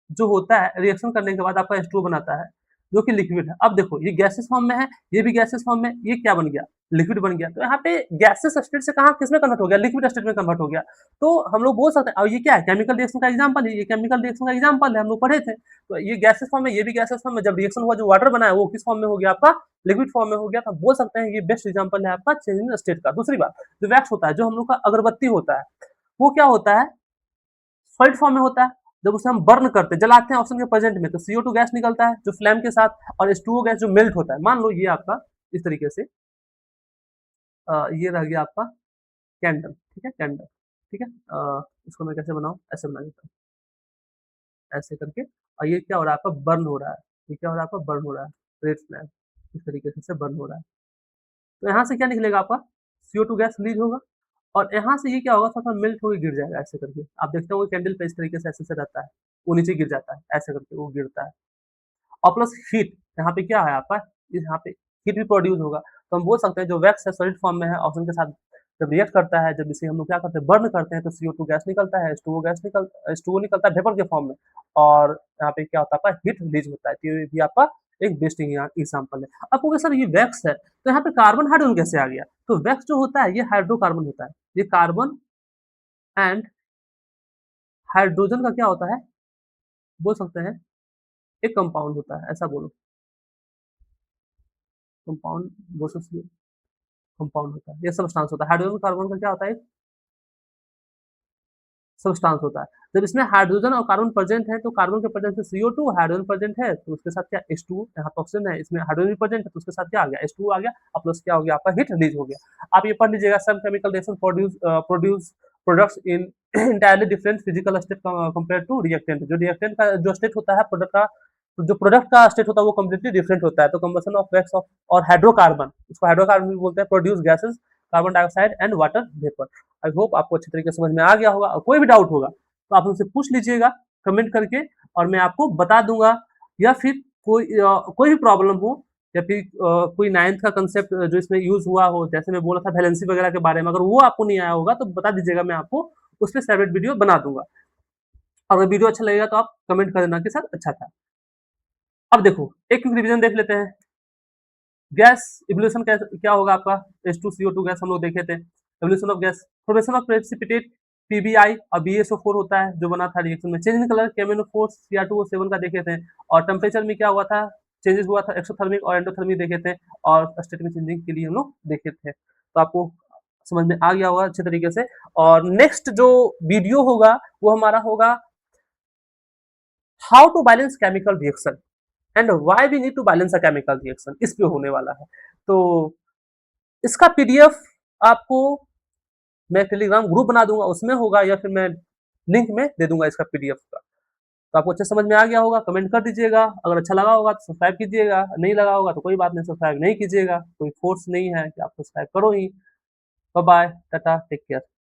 [SPEAKER 1] जो होता है, रिएक्शन करने के बाद आपका H2O बनाता है, जो कि लिक्विड है। अब देखो ये गैसेस फॉर्म में है, ये भी गैसेस फॉर्म में, ये क्या बन गया, लिक्विड बन गया। तो यहाँ पे गैसेस स्टेट से कहाँ किसमें कन्वर्ट हो गया, लिक्विड स्टेट में कन्वर्ट हो गया। तो हम लोग बोल सकते हैं, और ये क्या है, केमिकल रिएक्शन का एग्जाम्पल है, ये केमिकल रिएक्शन का एग्जाम्पल है, हम लोग पढ़े थे। तो ये गैसेस फॉर्म में, ये भी गैसेस फॉर्म में, जब रिएक्शन हुआ, जो वाटर बना है वो किस फॉर्म में हो गया आपका, लिक्विड फॉर्म में हो गया। तो बोल सकते हैं ये बेस्ट एग्जाम्पल है आपका चेंज इन स्टेट का। दूसरी बात, जो वैक्स होता है, जो हम लोग का अगरबत्ती होता है, वो क्या होता है, सॉलिड फॉर्म में होता है। जब उसे हम बर्न करते हैं, जलाते हैं ऑक्सीजन के प्रेजेंट में, तो CO2 गैस निकलता है जो फ्लेम के साथ, और H2O गैस जो मेल्ट होता है। मान लो ये आपका इस तरीके से ये रह गया आपका कैंडल, ठीक है, कैंडल, ठीक है। इसको मैं कैसे बनाऊँ? ऐसे बना देता हूँ, ऐसे करके, और ये क्या हो रहा है आपका, बर्न हो रहा है। ये क्या हो रहा है आपका, बर्न हो रहा है, रेड फ्लैग इस तरीके से बर्न हो रहा है। तो यहाँ से क्या निकलेगा आपका, CO2 गैस रिलीज़ होगा, और यहाँ से ये क्या होगा, थोड़ा-सा मेल्ट होके गिर जाएगा ऐसे करके। आप देखते होंगे कैंडल पे इस तरीके से ऐसे-ऐसे रहता है, वो नीचे गिर जाता है, ऐसे करके वो गिरता है। और प्लस हीट, यहाँ पे क्या है आपका, यहाँ पे हीट भी प्रोड्यूस होगा। तो हम बोल सकते हैं जो वैक्स है सॉलिड फॉर्म में है, ऑक्सीजन के साथ जब रिएक्ट करता है, जब इसे हम लोग क्या करते हैं, बर्न करते हैं, तो CO2 गैस निकलता है, H2O निकलता है वेपर के फॉर्म में, और यहाँ पे क्या होता है आपका, हीट रिलीज होता है। तो ये भी आपका एक बेस्ट एग्जाम्पल है। आप कहोगे सर ये वैक्स है, तो यहाँ पे कार्बन हाइड्रोजन कैसे आ गया? तो वैक्स जो होता है ये हाइड्रोकार्बन होता है। ये कार्बन एंड हाइड्रोजन का क्या होता है, बोल सकते हैं एक कंपाउंड होता है, ऐसा बोलो, कंपाउंड बोल सकते हो, कंपाउंड होता है, ये सब्सटेंस होता है। हाइड्रोजन कार्बन का क्या होता है, सब्सटेंस होता है। जब इसमें हाइड्रोजन और कार्बन प्रेजेंट है, तो कार्बन के प्रेजेंस में CO2, हाइड्रोजन प्रेजेंट है तो उसके साथ क्या, H2O, यहाँ पे ऑक्सीजन है, इसमें हाइड्रोजन भी प्रेजेंट है तो उसके साथ क्या आ गया, H2O आ गया, और प्लस क्या हो गया आपका, हीट रिलीज हो गया। आप ये पढ़ लीजिएगा, some chemical reaction produce products in entirely different physical state compare to reactant. जो रिएक्टेंट का जो स्टेट होता है प्रोडक्ट का, तो जो प्रोडक्ट का स्टेट होता है वो कम्प्लीटली डिफरेंट होता है। तो कंबशन ऑफ वैक्स ऑफ और हाइड्रोकार्बन, इसको हाइड्रोकार्बन भी बोलते हैं, produce gases carbon dioxide and water vapour. I hope आपको अच्छी तरीके से समझ में आ गया होगा, और कोई भी डाउट होगा तो आप उनसे पूछ लीजिएगा कमेंट करके, और मैं आपको बता दूंगा। या फिर कोई भी प्रॉब्लम हो, या फिर कोई नाइन्थ का कंसेप्ट जो इसमें यूज हुआ हो, जैसे मैं बोला था वैलेंसी वगैरह के बारे में, अगर वो आपको नहीं आया होगा तो बता दीजिएगा, मैं आपको उस पर सेपरेट वीडियो बना दूंगा। और अगर वीडियो अच्छा लगेगा तो आप कमेंट कर देना कि सर अच्छा था। अब देखो एक क्विक रिवीजन देख लेते हैं। गैस इवोल्यूशन क्या होगा आपका, H2CO2 गैस हम लोग देखे थे। Evolution of gas, formation of precipitate PbI और BSO4 होता है जो बना था रिएक्शन में। Change in colour KMnO4 Cr2O7 का देखे थे। और टेम्परेचर में क्या हुआ था, चेंजेस हुआ था, एक्सोथर्मिक और एंडोथर्मिक देखे थे, और स्टेट में चेंजिंग के लिए हम लोग देखे थे। तो आपको समझ में आ गया होगा अच्छे तरीके से। और नेक्स्ट जो वीडियो होगा वो हमारा होगा how to balance chemical reaction and why we need to balance a chemical reaction, इस पे होने वाला है। तो इसका PDF आपको मैं टेलीग्राम ग्रुप बना दूंगा, उसमें होगा, या फिर मैं लिंक में दे दूंगा इसका PDF का। तो आपको अच्छे समझ में आ गया होगा, कमेंट कर दीजिएगा। अगर अच्छा लगा होगा तो सब्सक्राइब कीजिएगा, नहीं लगा होगा तो कोई बात नहीं, सब्सक्राइब नहीं कीजिएगा, कोई फोर्स नहीं है कि आप सब्सक्राइब करो ही। Bye bye, tata, take care.